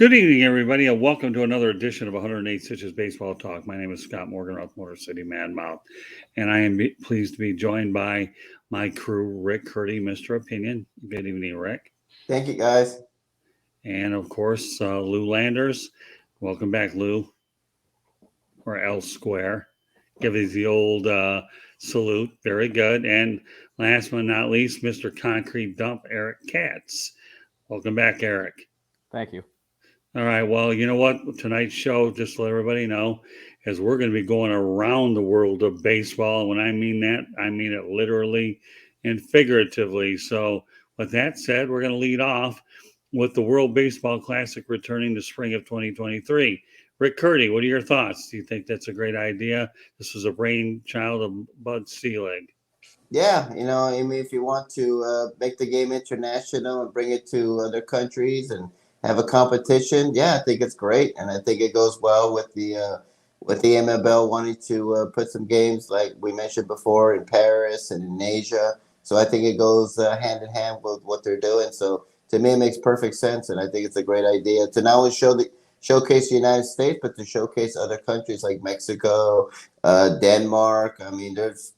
Good evening, everybody, and welcome to another edition of 108 Stitches Baseball Talk. My name is Scott Morgan, Roth Motor City Madmouth, and I am pleased to be joined by my crew, Rick Curti, Mr. Opinion. Good evening, Rick. Thank you, guys. And of course, Lou Landers. Welcome back, Lou, or L Square. Give us the old salute. Very good. And last but not least, Mr. Concrete Dump, Eric Katz. Welcome back, Eric. Thank you. All right. Well, you know what? Tonight's show, just to let everybody know, is we're going to be going around the world of baseball. And when I mean that, I mean it literally and figuratively. So, with that said, we're going to lead off with the World Baseball Classic returning the spring of 2023. Rick Curti, what are your thoughts? Do you think that's a great idea? This was a brainchild of Bud Selig. Yeah, I mean, if you want to make the game international and bring it to other countries and have a competition, yeah, I think it's great, and I think it goes well with the MLB wanting to put some games like we mentioned before in Paris and in Asia. So I think it goes hand in hand with what they're doing. So to me, it makes perfect sense, and I think it's a great idea to not only showcase the United States, but to showcase other countries like Mexico, Denmark. I mean, there's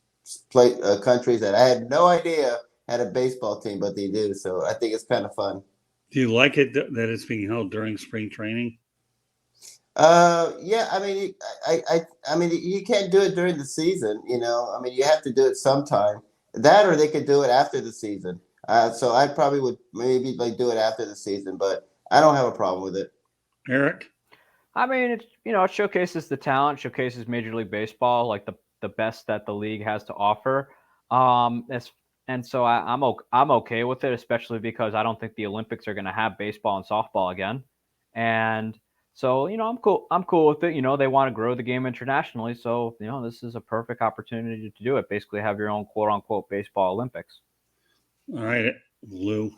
countries that I had no idea had a baseball team, but they do. So I think it's kind of fun. Do you like it that it's being held during spring training? Yeah. I mean, I mean, you can't do it during the season. I mean, you have to do it sometime. That, or they could do it after the season. So I probably would maybe like do it after the season, but I don't have a problem with it. Eric? I mean, it showcases the talent, showcases Major League Baseball, like the best that the league has to offer. I'm okay with it, especially because I don't think the Olympics are going to have baseball and softball again. And so, I'm cool. I'm cool with it. They want to grow the game internationally. So, this is a perfect opportunity to do it. Basically have your own quote unquote baseball Olympics. All right, Lou.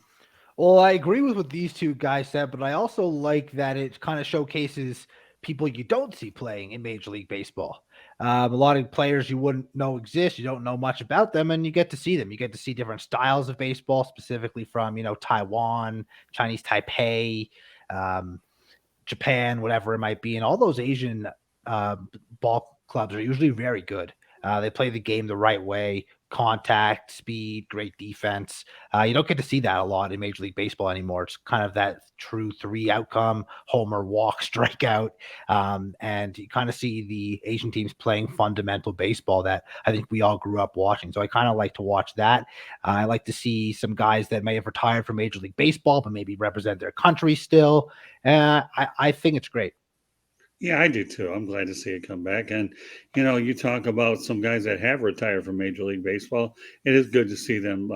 Well, I agree with what these two guys said, but I also like that it kind of showcases people you don't see playing in Major League Baseball. A lot of players you wouldn't know exist. You don't know much about them, and you get to see them. You get to see different styles of baseball, specifically from, Taiwan, Chinese Taipei, Japan, whatever it might be. And all those Asian ball clubs are usually very good. They play the game the right way, contact, speed, great defense. You don't get to see that a lot in Major League Baseball anymore. It's kind of that true 3 outcome, homer, walk, strikeout. And you kind of see the Asian teams playing fundamental baseball that I think we all grew up watching. So I kind of like to watch that. I like to see some guys that may have retired from Major League Baseball, but maybe represent their country still. I think it's great. Yeah, I do too. I'm glad to see it come back. And, you talk about some guys that have retired from Major League Baseball. It is good to see them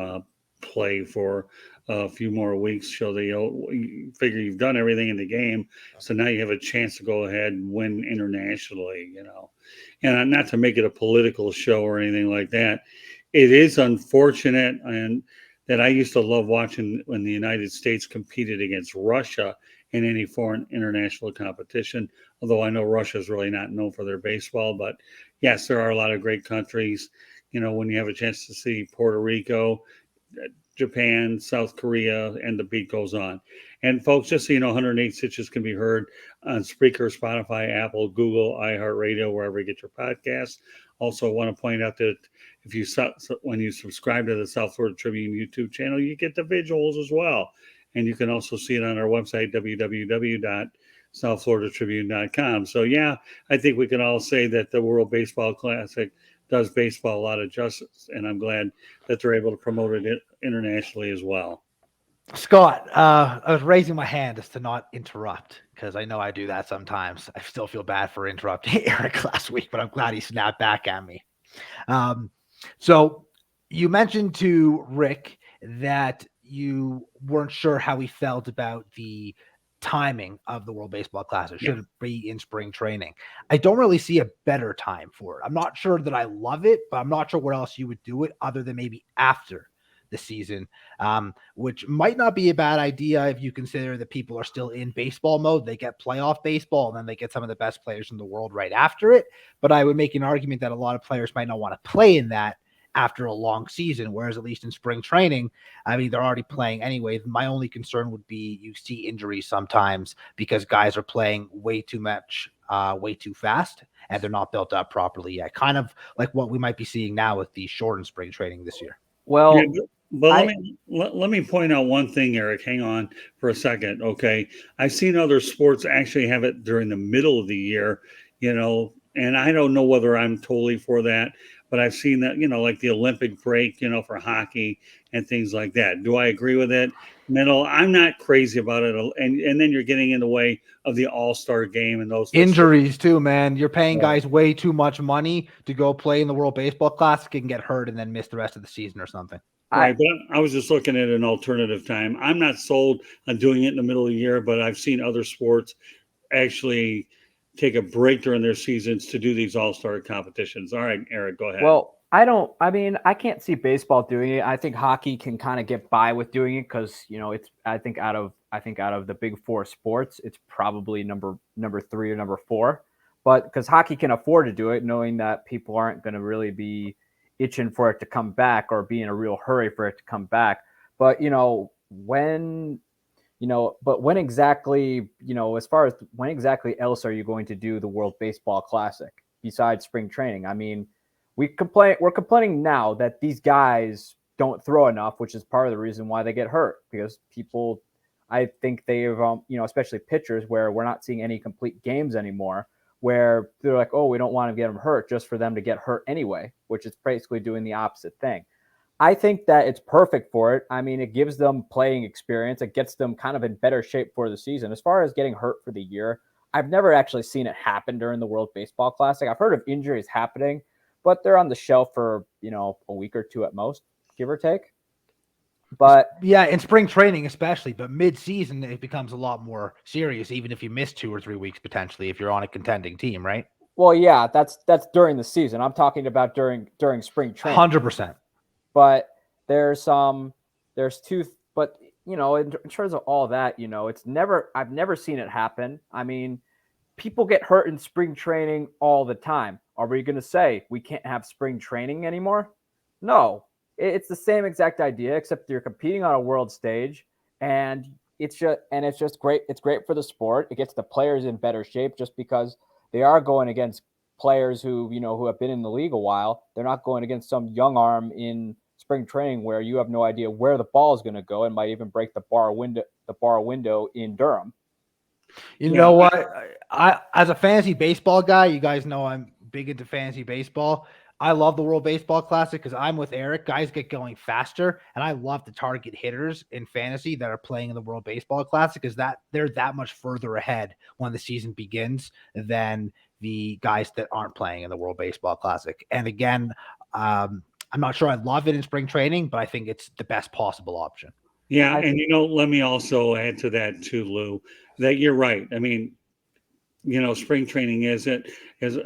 play for a few more weeks. Show that you figure you've done everything in the game. So now you have a chance to go ahead and win internationally, And not to make it a political show or anything like that. It is unfortunate and that I used to love watching when the United States competed against Russia in any foreign international competition. Although I know Russia is really not known for their baseball, but yes, there are a lot of great countries. When you have a chance to see Puerto Rico, Japan, South Korea, and the beat goes on. And folks, just so you know, 108 Stitches can be heard on Spreaker, Spotify, Apple, Google, iHeartRadio, wherever you get your podcasts. Also, want to point out that when you subscribe to the South Florida Tribune YouTube channel, you get the visuals as well. And you can also see it on our website, www.southfloridatribune.com. So, yeah, I think we can all say that the World Baseball Classic does baseball a lot of justice, and I'm glad that they're able to promote it internationally as well. Scott, I was raising my hand as to not interrupt because I know I do that sometimes. I still feel bad for interrupting Eric last week, but I'm glad he snapped back at me. So you mentioned to Rick that you weren't sure how he felt about the timing of the World Baseball Classic. Should it be in spring training? I don't really see a better time for it. I'm not sure that I love it, but I'm not sure where else you would do it other than maybe after the season, which might not be a bad idea if you consider that people are still in baseball mode. They get playoff baseball, and then they get some of the best players in the world right after it. But I would make an argument that a lot of players might not want to play in that after a long season, whereas at least in spring training, I mean, they're already playing anyway. My only concern would be you see injuries sometimes because guys are playing way too much, way too fast, and they're not built up properly yet. Kind of like what we might be seeing now with the shortened spring training this year. Yeah, Well, but I let me point out one thing, Eric. Hang on for a second, okay? I've seen other sports actually have it during the middle of the year, and I don't know whether I'm totally for that, but I've seen that, like the Olympic break, for hockey and things like that. Do I agree with it? Middle, I'm not crazy about it, and then you're getting in the way of the All-Star game and those Injuries too, man. You're paying Yeah. guys way too much money to go play in the World Baseball Classic and get hurt and then miss the rest of the season or something. Right, but I was just looking at an alternative time. I'm not sold on doing it in the middle of the year, but I've seen other sports actually take a break during their seasons to do these all-star competitions. All right, Eric, go ahead. Well, I mean, I can't see baseball doing it. I think hockey can kind of get by with doing it because it's. I think out of the big four sports, it's probably number 3 or number 4. But because hockey can afford to do it, knowing that people aren't going to really be itching for it to come back or be in a real hurry for it to come back. But when exactly, as far as when exactly else are you going to do the World Baseball Classic besides spring training? I mean, we're complaining now that these guys don't throw enough, which is part of the reason why they get hurt because people, I think they've, especially pitchers where we're not seeing any complete games anymore where they're like, oh, we don't want to get them hurt just for them to get hurt anyway, which is basically doing the opposite thing. I think that it's perfect for it. I mean, it gives them playing experience. It gets them kind of in better shape for the season. As far as getting hurt for the year, I've never actually seen it happen during the World Baseball Classic. I've heard of injuries happening, but they're on the shelf for, a week or two at most, give or take. But yeah, in spring training especially, but mid-season it becomes a lot more serious, even if you miss 2 or 3 weeks potentially if you're on a contending team, right? well, yeah, that's during the season. I'm talking about during spring training. 100%. But there's two, but in terms of all that, I've never seen it happen. I mean, people get hurt in spring training all the time. Are we going to say we can't have spring training anymore? No, it's the same exact idea, except you're competing on a world stage, and it's just great. It's great for the sport. It gets the players in better shape just because they are going against players who have been in the league a while. They're not going against some young arm in spring training where you have no idea where the ball is going to go and might even break the bar window in Durham. You know what? I as a fantasy baseball guy, you guys know I'm big into fantasy baseball. I love the World Baseball Classic because I'm with Eric. Guys get going faster, and I love to target hitters in fantasy that are playing in the World Baseball Classic because that they're that much further ahead when the season begins than the guys that aren't playing in the World Baseball Classic. And again, I'm not sure I love it in spring training, but I think it's the best possible option. Yeah, and let me also add to that too, Lou, that you're right. I mean, spring training is an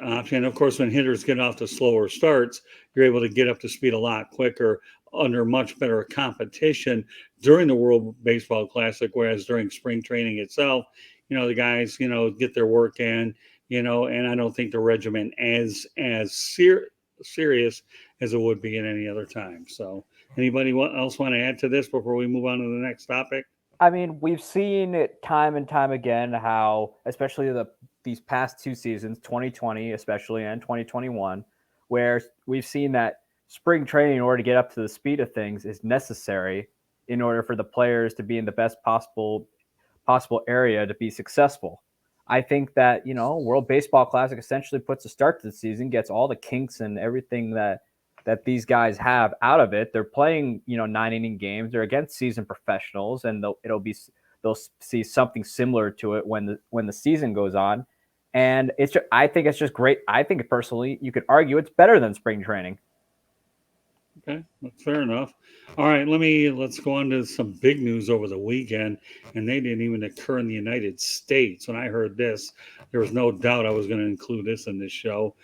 option. Of course, when hitters get off to slower starts, you're able to get up to speed a lot quicker under much better competition during the World Baseball Classic, whereas during spring training itself, the guys, get their work in, and I don't think the regimen as serious as it would be at any other time. So anybody else want to add to this before we move on to the next topic? I mean, we've seen it time and time again how, especially these past 2 seasons, 2020 especially and 2021, where we've seen that spring training in order to get up to the speed of things is necessary in order for the players to be in the best possible area to be successful. I think that, World Baseball Classic essentially puts a start to the season, gets all the kinks and everything that these guys have out of it. They're playing, 9-inning games. They're against seasoned professionals, and they'll see something similar to it when the season goes on. And I think it's just great. I think personally, you could argue it's better than spring training. Okay, that's fair enough. All right, let's go on to some big news over the weekend, and they didn't even occur in the United States. When I heard this, there was no doubt I was going to include this in this show.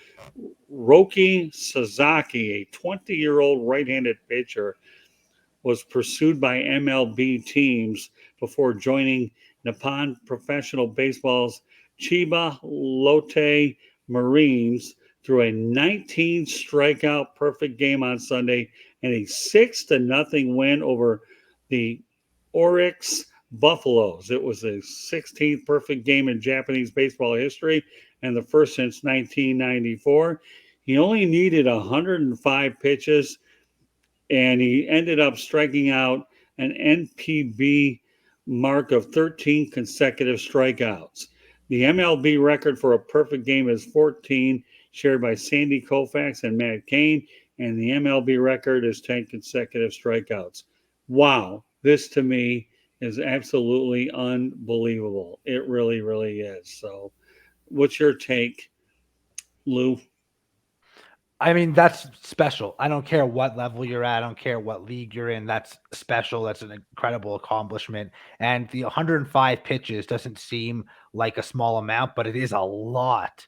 Roki Sasaki, a 20-year-old right-handed pitcher, was pursued by MLB teams before joining Nippon Professional Baseball's Chiba Lotte Marines threw a 19 strikeout perfect game on Sunday and a 6-0 win over the Oryx Buffaloes. It was the 16th perfect game in Japanese baseball history and the first since 1994. He only needed 105 pitches, and he ended up striking out an NPB mark of 13 consecutive strikeouts. The MLB record for a perfect game is 14, shared by Sandy Koufax and Matt Cain, and the MLB record is 10 consecutive strikeouts. Wow, this to me is absolutely unbelievable. It really, really is. So, what's your take, Lou? I mean, that's special. I don't care what level you're at. I don't care what league you're in. That's special. That's an incredible accomplishment. And the 105 pitches doesn't seem like a small amount, but it is a lot.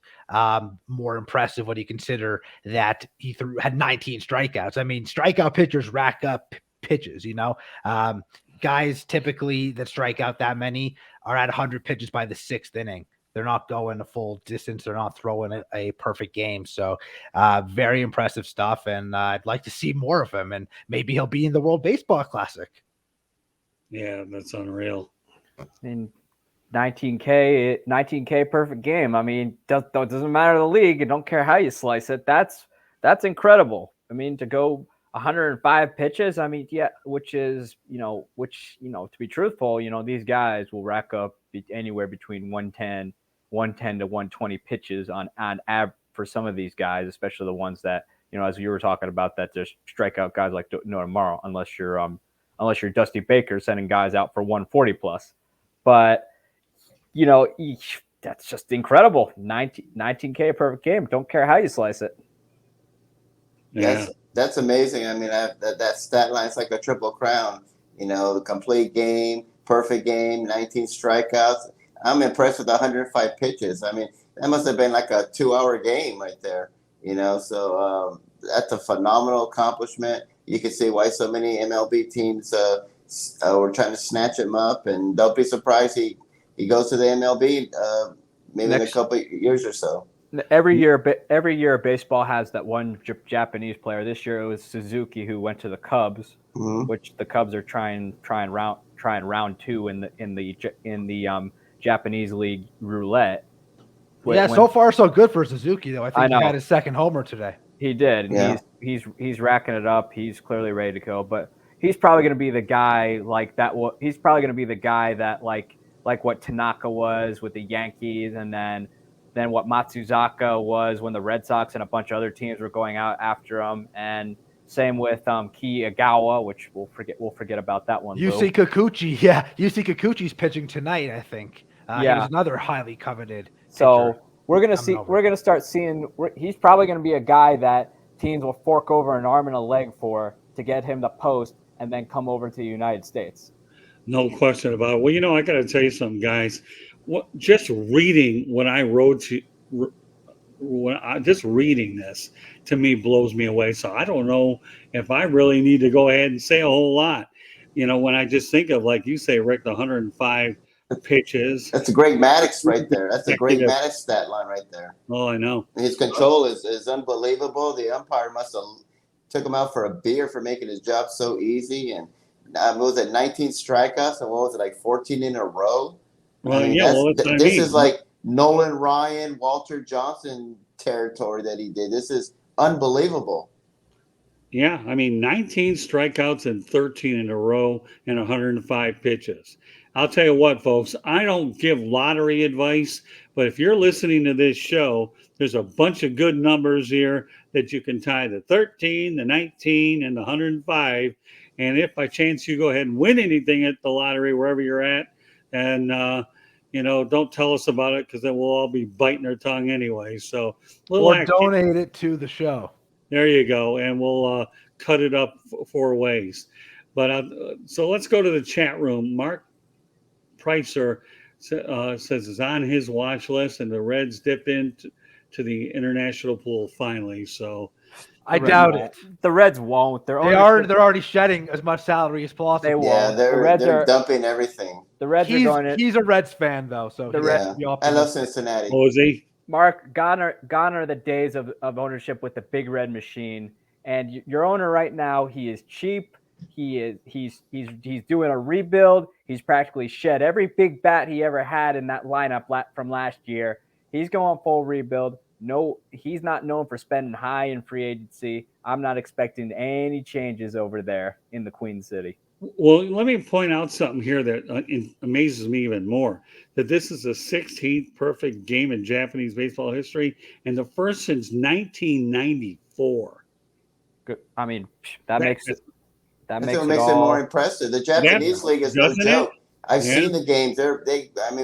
More impressive when you consider that he had 19 strikeouts. I mean, strikeout pitchers rack up pitches, you know. Guys typically that strike out that many are at 100 pitches by the 6th inning. They're not going the full distance. They're not throwing a perfect game. So very impressive stuff. And I'd like to see more of him. And maybe he'll be in the World Baseball Classic. Yeah, that's unreal. I mean, 19K perfect game. I mean, doesn't matter the league. I don't care how you slice it. That's incredible. I mean, to go 105 pitches. I mean, yeah, which to be truthful, these guys will rack up anywhere between 110 to 120 pitches on average for some of these guys, especially the ones that, as you were talking about, that just strike out guys like no tomorrow, unless you're Dusty Baker sending guys out for 140 plus. But, that's just incredible. 19K perfect game. Don't care how you slice it. Yeah. That's amazing. I mean, that stat line is like a triple crown. The complete game, perfect game, 19 strikeouts. I'm impressed with 105 pitches. I mean, that must have been like a 2-hour game right there. So that's a phenomenal accomplishment. You can see why so many MLB teams were trying to snatch him up, and don't be surprised he goes to the MLB maybe in a couple of years or so. Every year, baseball has that one Japanese player. This year it was Suzuki, who went to the Cubs, which the Cubs are trying round 2 in the Japanese League roulette. So far so good for Suzuki, though. I think he had his second homer today. He did, and he's racking it up. He's clearly ready to go, but he's probably going to be the guy like that. He's probably going to be the guy that like what Tanaka was with the Yankees, and then what Matsuzaka was when the Red Sox and a bunch of other teams were going out after him, and same with Ki Agawa, which we'll forget about that one. Yusei Kikuchi's pitching tonight, I think. He was another highly coveted pitcher. So we're gonna start seeing. He's probably gonna be a guy that teams will fork over an arm and a leg for to get him to post and then come over to the United States. No question about it. Well, I got to tell you something, guys. Just reading what I wrote just reading this to me blows me away. So I don't know if I really need to go ahead and say a whole lot. When I just think of, like you say, Rick, the 105 pitches. That's a great Maddox right there. That's a great Maddox stat line right there. Oh, I know. His control is unbelievable. The umpire must have took him out for a beer for making his job so easy. And what was it, 19 strikeouts? And what was it, like 14 in a row? Well, this is like Nolan Ryan, Walter Johnson territory that he did. This is unbelievable. Yeah, 19 strikeouts and 13 in a row and 105 pitches. I'll tell you what, folks, I don't give lottery advice, but if you're listening to this show, there's a bunch of good numbers here that you can tie the 13, the 19, and the 105. And if by chance you go ahead and win anything at the lottery, wherever you're at, and don't tell us about it, because then we'll all be biting our tongue anyway. So donate it to the show. There you go, and we'll cut it up 4 ways. But so let's go to the chat room. Mark Pricer says it's on his watch list, and the Reds dipped into the international pool finally. So I doubt it. The Reds won't. They're already shedding as much salary as possible. They won't. Yeah, they're dumping everything. The Reds are going. He's a Reds fan though, so I love Cincinnati. Oh, is he? Mark, gone are the days of ownership with the big red machine. And your owner right now, he is cheap. He's doing a rebuild. He's practically shed every big bat he ever had in that lineup from last year. He's going full rebuild. No, he's not known for spending high in free agency. I'm not expecting any changes over there in the Queen City. Well, let me point out something here that amazes me even more. That this is the 16th perfect game in Japanese baseball history, and the first since 1994. Good. I mean, that makes it. That's what makes it more impressive. The Japanese league is no joke. I've seen the games.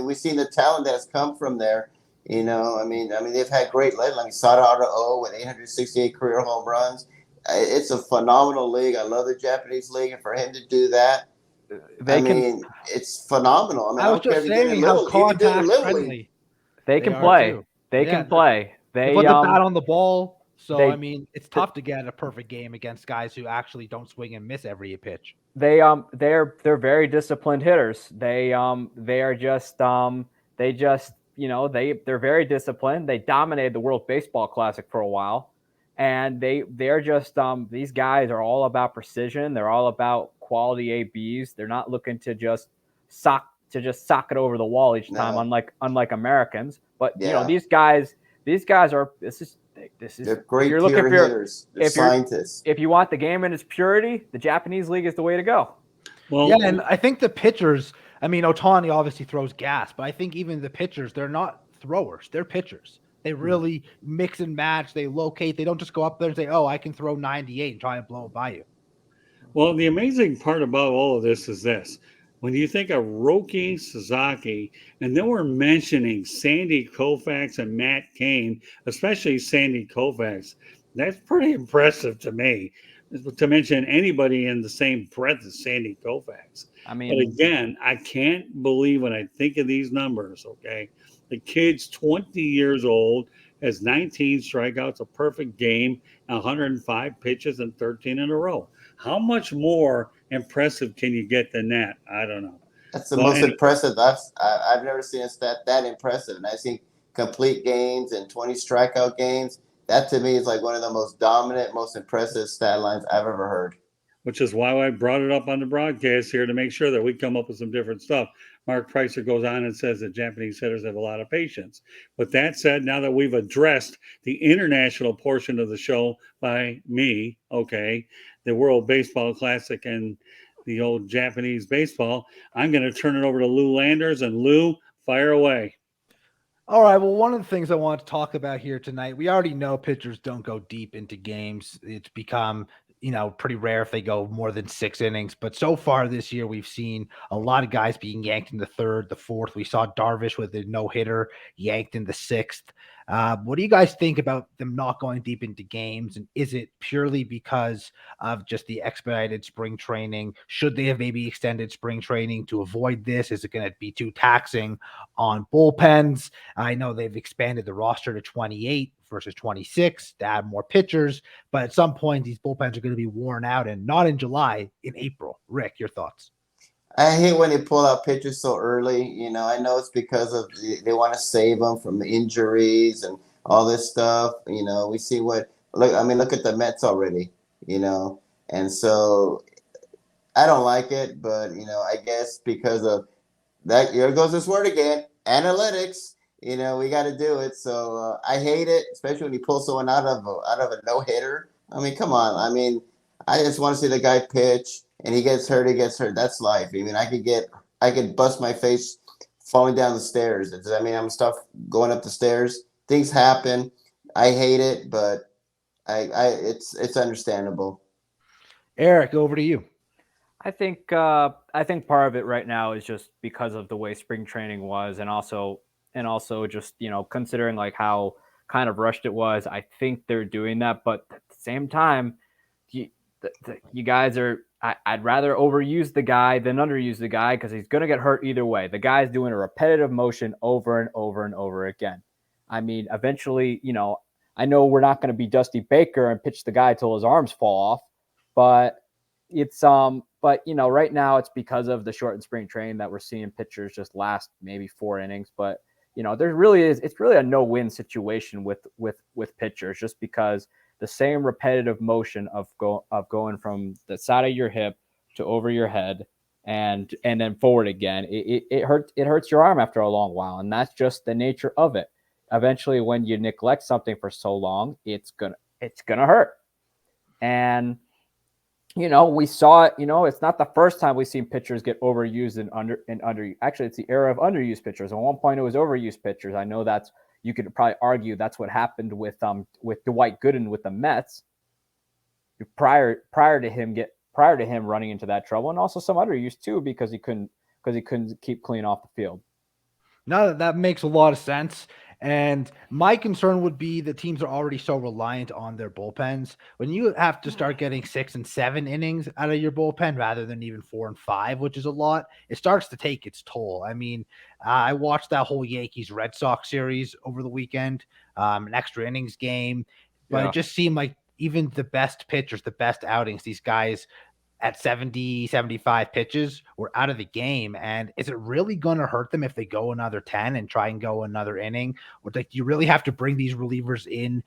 We've seen the talent that's come from there. You know, I mean, they've had great legends. Like Sadaharu with 868 career home runs. It's a phenomenal league. I love the Japanese league, and for him to do that, it's phenomenal. I mean, I was just saying how contact friendly they can play. They can play. They put the bat on the ball. So it's tough to get a perfect game against guys who actually don't swing and miss every pitch. They're very disciplined hitters. They're very disciplined. They dominated the World Baseball Classic for a while, and they're just these guys are all about precision. They're all about quality ABs. They're not looking to just sock it over the wall each time, unlike Americans. But these guys are they're great pure hitters. They're scientists. If you want the game in its purity, the Japanese league is the way to go. Well, yeah, and I think the pitchers, I mean, Ohtani obviously throws gas, but I think even the pitchers, they're not throwers. They're pitchers. They really mix and match. They locate. They don't just go up there and say, oh, I can throw 98 and try and blow it by you. Well, the amazing part about all of this is this. When you think of Roki Sasaki, and then we're mentioning Sandy Koufax and Matt Cain, especially Sandy Koufax, that's pretty impressive to me. To mention anybody in the same breath as Sandy Koufax. But again, I can't believe when I think of these numbers, okay? The kid's 20 years old, has 19 strikeouts, a perfect game, 105 pitches, and 13 in a row. How much more impressive can you get than that? I don't know. That's the most impressive. I've never seen a stat that impressive. And I've seen complete games and 20 strikeout games. That to me is like one of the most dominant, most impressive stat lines I've ever heard. Which is why I brought it up on the broadcast here to make sure that we come up with some different stuff. Mark Pricer goes on and says that Japanese hitters have a lot of patience. With that said, now that we've addressed the international portion of the show by me, okay, the World Baseball Classic and the old Japanese baseball, I'm going to turn it over to Lou Landers. And Lou, fire away. All right. Well, one of the things I want to talk about here tonight, we already know pitchers don't go deep into games. It's become, pretty rare if they go more than 6 innings. But so far this year, we've seen a lot of guys being yanked in the 3rd, the 4th. We saw Darvish with a no-hitter yanked in the 6th. What do you guys think about them not going deep into games? And is it purely because of just the expedited spring training? Should they have maybe extended spring training to avoid this? Is it going to be too taxing on bullpens? I know they've expanded the roster to 28 versus 26 to add more pitchers, but at some point these bullpens are going to be worn out, and not in July, in April. Rick, your thoughts? I hate when they pull out pitchers so early. I know it's because of they want to save them from injuries and all this stuff. We see look at the Mets already, and so I don't like it, but I guess because of that, here goes this word again, analytics. We got to do it. So I hate it, especially when you pull someone out of a no-hitter. I mean, come on. I mean, I just want to see the guy pitch, and he gets hurt. That's life. I mean, I could bust my face falling down the stairs. I'm stuff going up the stairs. Things happen. I hate it, but it's understandable. Eric, over to you. I think part of it right now is just because of the way spring training was, and also just considering like how kind of rushed it was. I think they're doing that, but at the same time, you guys are. I'd rather overuse the guy than underuse the guy, because he's going to get hurt either way. The guy's doing a repetitive motion over and over and over again. I mean, eventually, I know we're not going to be Dusty Baker and pitch the guy till his arms fall off, but it's right now it's because of the shortened spring training that we're seeing pitchers just last maybe 4 innings. But there really is. It's really a no-win situation with pitchers, just because the same repetitive motion of going from the side of your hip to over your head and then forward again. It hurts your arm after a long while, and that's just the nature of it. Eventually, when you neglect something for so long, it's gonna hurt. And we saw it. It's not the first time we've seen pitchers get overused and under. Actually, it's the era of underused pitchers. At one point, it was overused pitchers. I know you could probably argue that's what happened with Dwight Gooden with the Mets prior to him running into that trouble, and also some underuse too because he couldn't keep clean off the field. No, that makes a lot of sense. And my concern would be that teams are already so reliant on their bullpens. When you have to start getting 6 and 7 innings out of your bullpen rather than even 4 and 5, which is a lot, it starts to take its toll. I mean, I watched that whole Yankees-Red Sox series over the weekend, an extra innings game, but It just seemed like even the best pitchers, the best outings, these guys at 70, 75 pitches were out of the game. And is it really going to hurt them if they go another 10 and try and go another inning? Or do you really have to bring these relievers in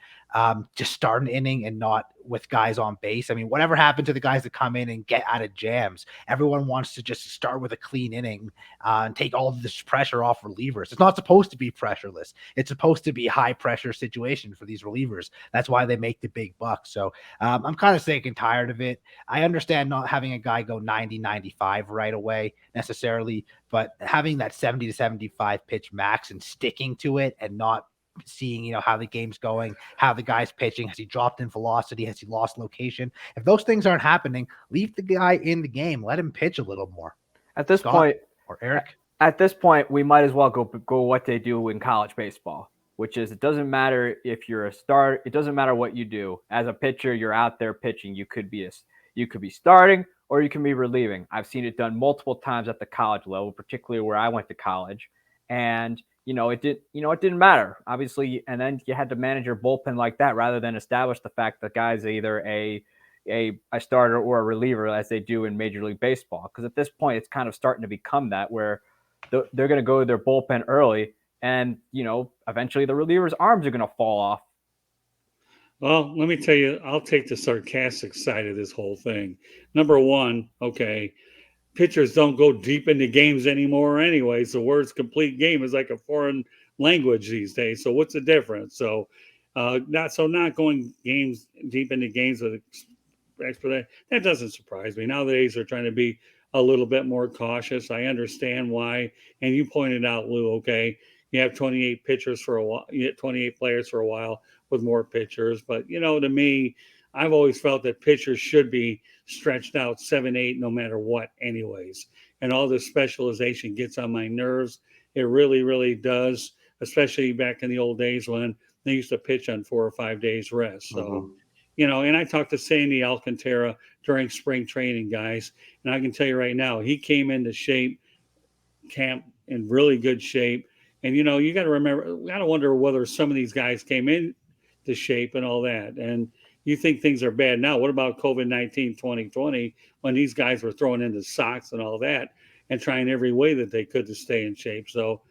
just start an inning and not with guys on base? I mean, whatever happened to the guys that come in and get out of jams? Everyone wants to just start with a clean inning and take all of this pressure off relievers. It's not supposed to be pressureless. It's supposed to be high pressure situation for these relievers. That's why they make the big bucks. So I'm kind of sick and tired of it. I understand not having a guy go 90, 95 right away necessarily, but having that 70 to 75 pitch max and sticking to it and not seeing, how the game's going, how the guy's pitching, has he dropped in velocity, has he lost location? If those things aren't happening, leave the guy in the game, let him pitch a little more. At this point, or Eric, at this point, we might as well go what they do in college baseball, which is it doesn't matter if you're a starter, it doesn't matter what you do. As a pitcher, you're out there pitching. You could be starting or you can be relieving. I've seen it done multiple times at the college level, particularly where I went to college. And it didn't matter, obviously. And then you had to manage your bullpen like that rather than establish the fact that guys are either a starter or a reliever as they do in Major League Baseball. Because at this point, it's kind of starting to become that where they're going to go to their bullpen early and, eventually the reliever's arms are going to fall off. Well, let me tell you, I'll take the sarcastic side of this whole thing. Number one, okay, pitchers don't go deep into games anymore anyway. So words complete game is like a foreign language these days. So what's the difference? So not going games deep into games with expert, that doesn't surprise me. Nowadays they're trying to be a little bit more cautious. I understand why. And you pointed out, Lou, okay, you have 28 pitchers for a while, you get 28 players for a while with more pitchers. But, to me, I've always felt that pitchers should be stretched out 7, 8, no matter what anyways. And all this specialization gets on my nerves. It really, really does, especially back in the old days when they used to pitch on 4 or 5 days rest. So, and I talked to Sandy Alcantara during spring training, guys, and I can tell you right now, he came into camp in really good shape. And, you got to remember, got to wonder whether some of these guys came in to shape and all that. And you think things are bad now. What about COVID-19 2020 when these guys were throwing into socks and all that and trying every way that they could to stay in shape? So,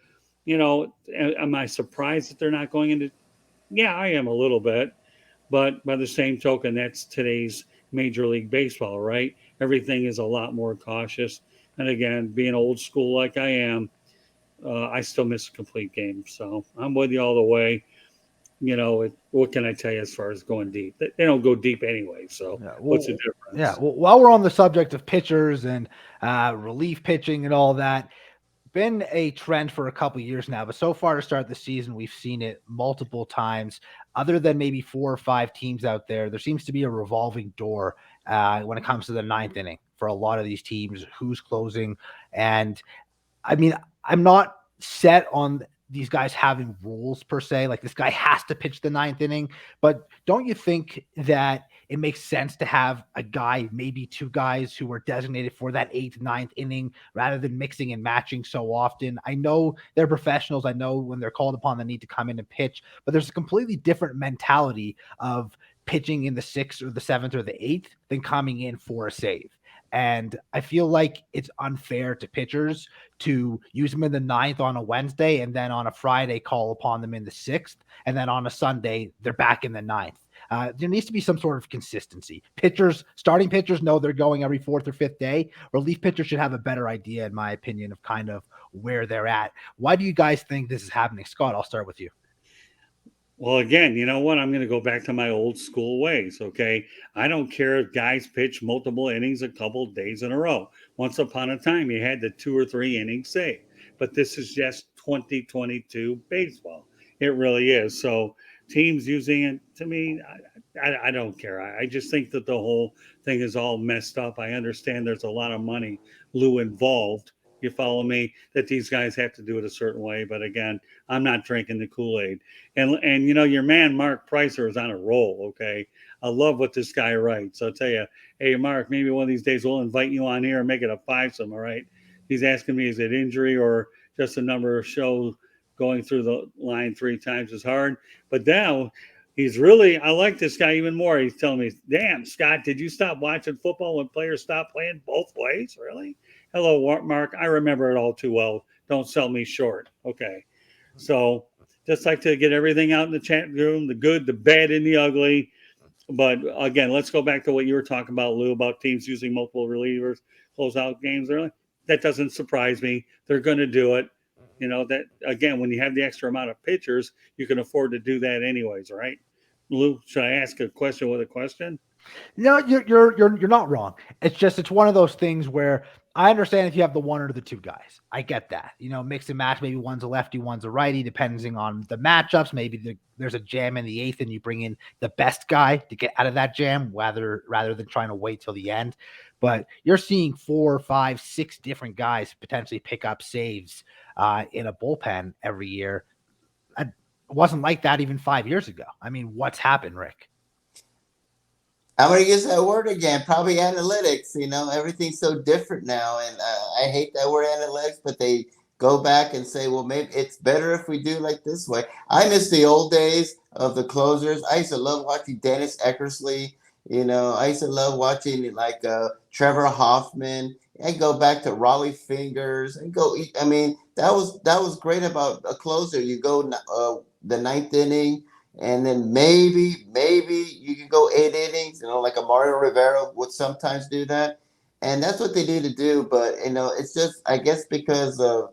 am I surprised that they're not going into? Yeah, I am a little bit. But by the same token, that's today's Major League Baseball, right? Everything is a lot more cautious. And again, being old school like I am, I still miss a complete game. So I'm with you all the way. What can I tell you as far as going deep? They don't go deep anyway. So what's the difference? Yeah. Well, while we're on the subject of pitchers and relief pitching and all that, been a trend for a couple years now, but so far to start the season, we've seen it multiple times. Other than maybe 4 or 5 teams out there, there seems to be a revolving door when it comes to the 9th inning for a lot of these teams, who's closing. And I mean, I'm not set on these guys having rules per se, like this guy has to pitch the 9th inning, but don't you think that it makes sense to have a guy, maybe 2 guys who are designated for that 8th, 9th inning rather than mixing and matching so often? I know they're professionals. I know when they're called upon, they need to come in and pitch, but there's a completely different mentality of pitching in the 6th or the 7th or the 8th than coming in for a save. And I feel like it's unfair to pitchers to use them in the 9th on a Wednesday and then on a Friday call upon them in the 6th. And then on a Sunday, they're back in the 9th. There needs to be some sort of consistency. Starting pitchers know they're going every 4th or 5th day. Relief pitchers should have a better idea, in my opinion, of kind of where they're at. Why do you guys think this is happening? Scott, I'll start with you. Well, again, you know what? I'm going to go back to my old school ways. Okay. I don't care if guys pitch multiple innings a couple of days in a row. Once upon a time, you had the 2 or 3 innings save, but this is just 2022 baseball. It really is. So teams using it, to me, I don't care. I just think that the whole thing is all messed up. I understand there's a lot of money, Lou, involved. You follow me? That these guys have to do it a certain way. But again, I'm not drinking the Kool-Aid. And you know, your man Mark Pricer is on a roll. Okay, I love what this guy writes. I'll tell you, hey Mark, maybe one of these days we'll invite you on here and make it a 5-some. All right. He's asking me, is it injury or just a number of shows going through the line 3 times as hard? But now I like this guy even more. He's telling me, damn, Scott, did you stop watching football when players stopped playing both ways? Really? Hello, Mark. I remember it all too well. Don't sell me short. Okay. So just like to get everything out in the chat room, the good, the bad, and the ugly. But again, let's go back to what you were talking about, Lou, about teams using multiple relievers, close out games early. That doesn't surprise me. They're going to do it. You know, that again, when you have the extra amount of pitchers, you can afford to do that anyways, right? Lou, should I ask a question with a question? No, you're not wrong. It's one of those things where I understand if you have the one or the 2 guys. I get that. You know, mix and match. Maybe one's a lefty, one's a righty, depending on the matchups. Maybe there's a jam in the 8th, and you bring in the best guy to get out of that jam, rather than trying to wait till the end. But you're seeing 4, 5, 6 different guys potentially pick up saves in a bullpen every year. It wasn't like that even 5 years ago. I mean, what's happened, Rick? I'm going to use that word again, probably analytics. You know, everything's so different now. And I hate that word analytics, but they go back and say, well, maybe it's better if we do like this way. I miss the old days of the closers. I used to love watching Dennis Eckersley. You know, I used to love watching like Trevor Hoffman. I go back to Raleigh Fingers and go. I mean, that was great about a closer. You go the 9th inning. And then maybe you can go 8 innings, you know, like a Mario Rivera would sometimes do that. And that's what they need to do. But, you know, it's just, I guess, because of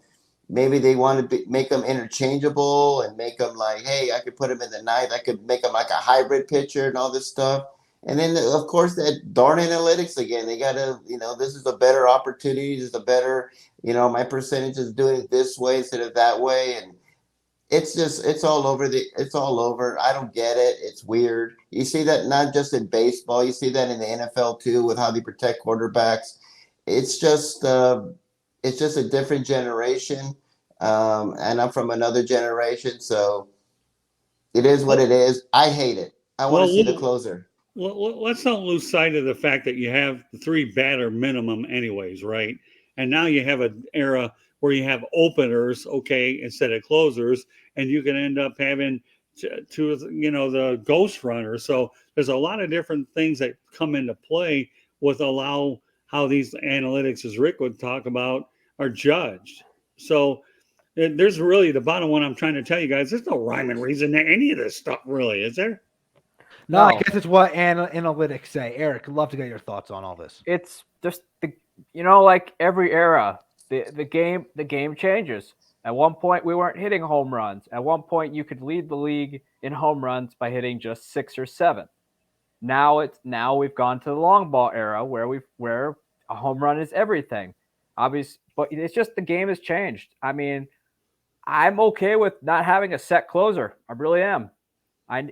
maybe they want to make them interchangeable and make them like, hey, I could put them in the 9th. I could make them like a hybrid pitcher and all this stuff. And then, of course, that darn analytics again. They got to, you know, this is a better opportunity. This is a better, you know, my percentage is doing it this way instead of that way. And it's all over. I don't get it. It's weird. You see that not just in baseball, you see that in the NFL too, with how they protect quarterbacks. It's just a different generation. And I'm from another generation, so it is what it is. I hate it. I want to see the closer. Well, let's not lose sight of the fact that you have the 3 batter minimum anyways, right? And now you have an era where you have openers, okay, instead of closers, and you can end up having you know, the ghost runner. So there's a lot of different things that come into play with how these analytics, as Rick would talk about, are judged. So there's really the bottom one I'm trying to tell you guys. There's no rhyme and reason to any of this stuff, really, is there? No, I guess it's what analytics say. Eric, I'd love to get your thoughts on all this. It's just like every era, the game changes. At one point, we weren't hitting home runs. At one point, you could lead the league in home runs by hitting just 6 or 7. Now we've gone to the long ball era where a home run is everything. Obviously, but it's just the game has changed. I mean, I'm okay with not having a set closer. I really am.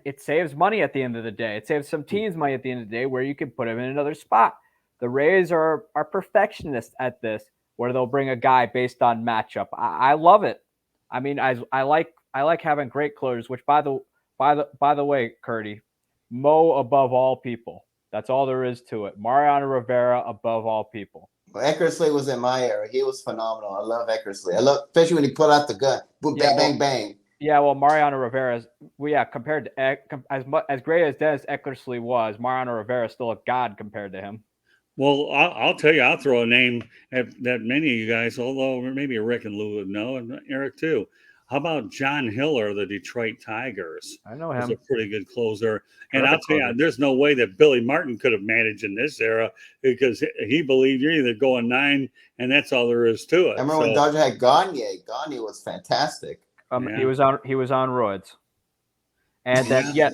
It saves money at the end of the day. It saves some teams money at the end of the day where you can put them in another spot. The Rays are perfectionists at this, where they'll bring a guy based on matchup. I love it. I mean, I like having great closers. Which by the way, Curti, Mo above all people. That's all there is to it. Mariano Rivera above all people. Eckersley was in my era. He was phenomenal. I love Eckersley. I love, especially when he pulled out the gun. Boom, bang, bang, bang. Yeah, well, Mariano Rivera compared to as great as Dennis Eckersley was, Mariano Rivera is still a god compared to him. Well, I'll tell you, I'll throw a name that many of you guys, although maybe Rick and Lou would know, and Eric too. How about John Hiller, of the Detroit Tigers? I know Was a him. pretty good closer. And I'll Terrific tell you, closer. there's no way that Billy Martin could have managed in this era because he believed you're either going 9 and that's all there is to I it. remember when So, Dodger had Gagne. Gagne was fantastic. He yeah. was on roids, and then Yeah.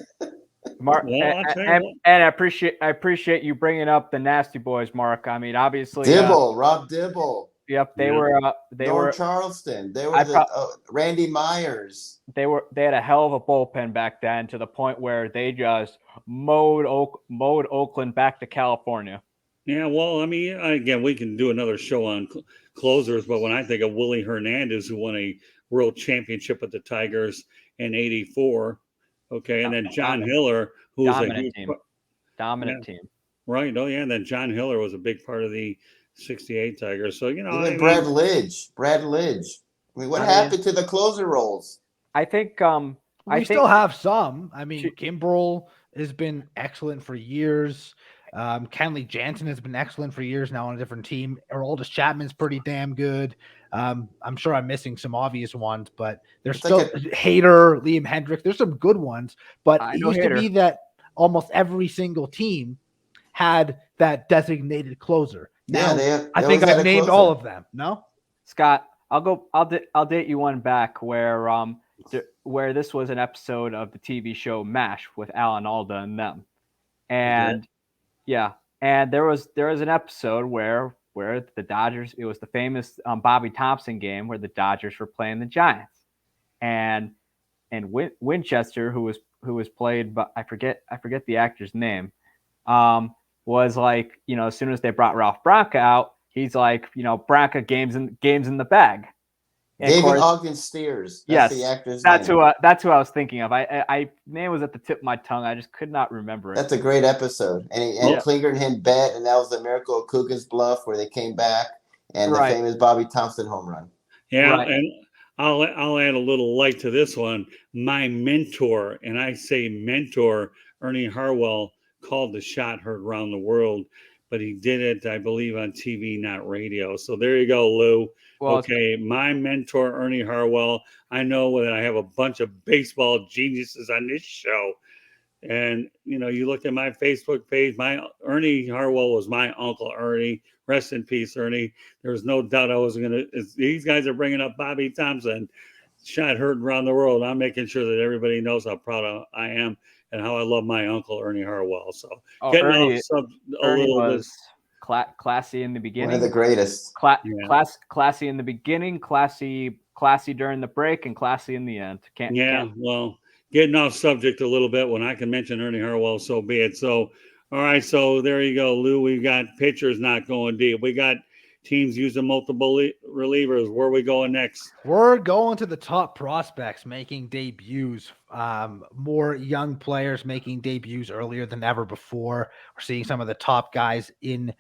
Mark, Well, I'll tell you and, what. and I appreciate you bringing up the Nasty Boys, Mark. I mean, obviously, Dibble, Rob Dibble, yep, they Yeah. were Charleston. They were I the pro- Randy Myers. they had a hell of a bullpen back then, to the point where they just mowed Oakland back to California. Yeah, well, I mean, again, we can do another show on closers, but when I think of Willie Hernandez, who won a world championship with the Tigers in '84, okay, and then John Hiller, who was a Dominant huge, team. yeah, Dominant team. right, oh yeah, and then John Hiller was a big part of the '68 Tigers. So Even I Brad mean, Lidge. Brad Lidge. I mean, what I mean, happened to the closer roles? I think We I still think have some. I mean, She- Kimbrel has been excellent for years. Kenley Jansen has been excellent for years now on a different team. Aroldis Chapman's pretty damn good. I'm sure I'm missing some obvious ones, but there's It's like still Hader, Liam Hendricks. There's some good ones, but I it know used to Hader. be that almost every single team had that designated closer. Now, I think I've named all of them. No? Scott, I'll date you one back where this was an episode of the TV show MASH with Alan Alda and them. And yeah, and there was an episode where the Dodgers, it was the famous Bobby Thompson game where the Dodgers were playing the Giants. And Winchester, who was played by I forget the actor's name, was like, as soon as they brought Ralph Branca out, he's like, Branca games in the bag. And David of course, Ogden Steers. That's the actor's that's name. who I was thinking of. I name was at the tip of my tongue. I just could not remember it. That's a great episode. And Klinger and him bet, and that was the Miracle of Coogan's Bluff where they came back, and the famous Bobby Thompson home run. Yeah, right. And I'll add a little light to this one. My mentor, and I say mentor, Ernie Harwell, called the shot heard around the world, but he did it, I believe, on TV, not radio. So there you go, Lou. Well, okay, my mentor, Ernie Harwell. I know that I have a bunch of baseball geniuses on this show. And, you look at my Facebook page, my Ernie Harwell was my Uncle Ernie. Rest in peace, Ernie. There was no doubt I was going to. These guys are bringing up Bobby Thompson. Shot heard around the world. I'm making sure that everybody knows how proud I am and how I love my Uncle Ernie Harwell. So, Ernie was classy in the beginning. One of the greatest. Classy in the beginning, classy during the break, and classy in the end. Well, getting off subject a little bit, when I can mention Ernie Harwell, so be it. So, all right, so there you go, Lou. We got pitchers not going deep. We got teams using multiple relievers. Where are we going next? We're going to the top prospects making debuts. More young players making debuts earlier than ever before. We're seeing some of the top guys in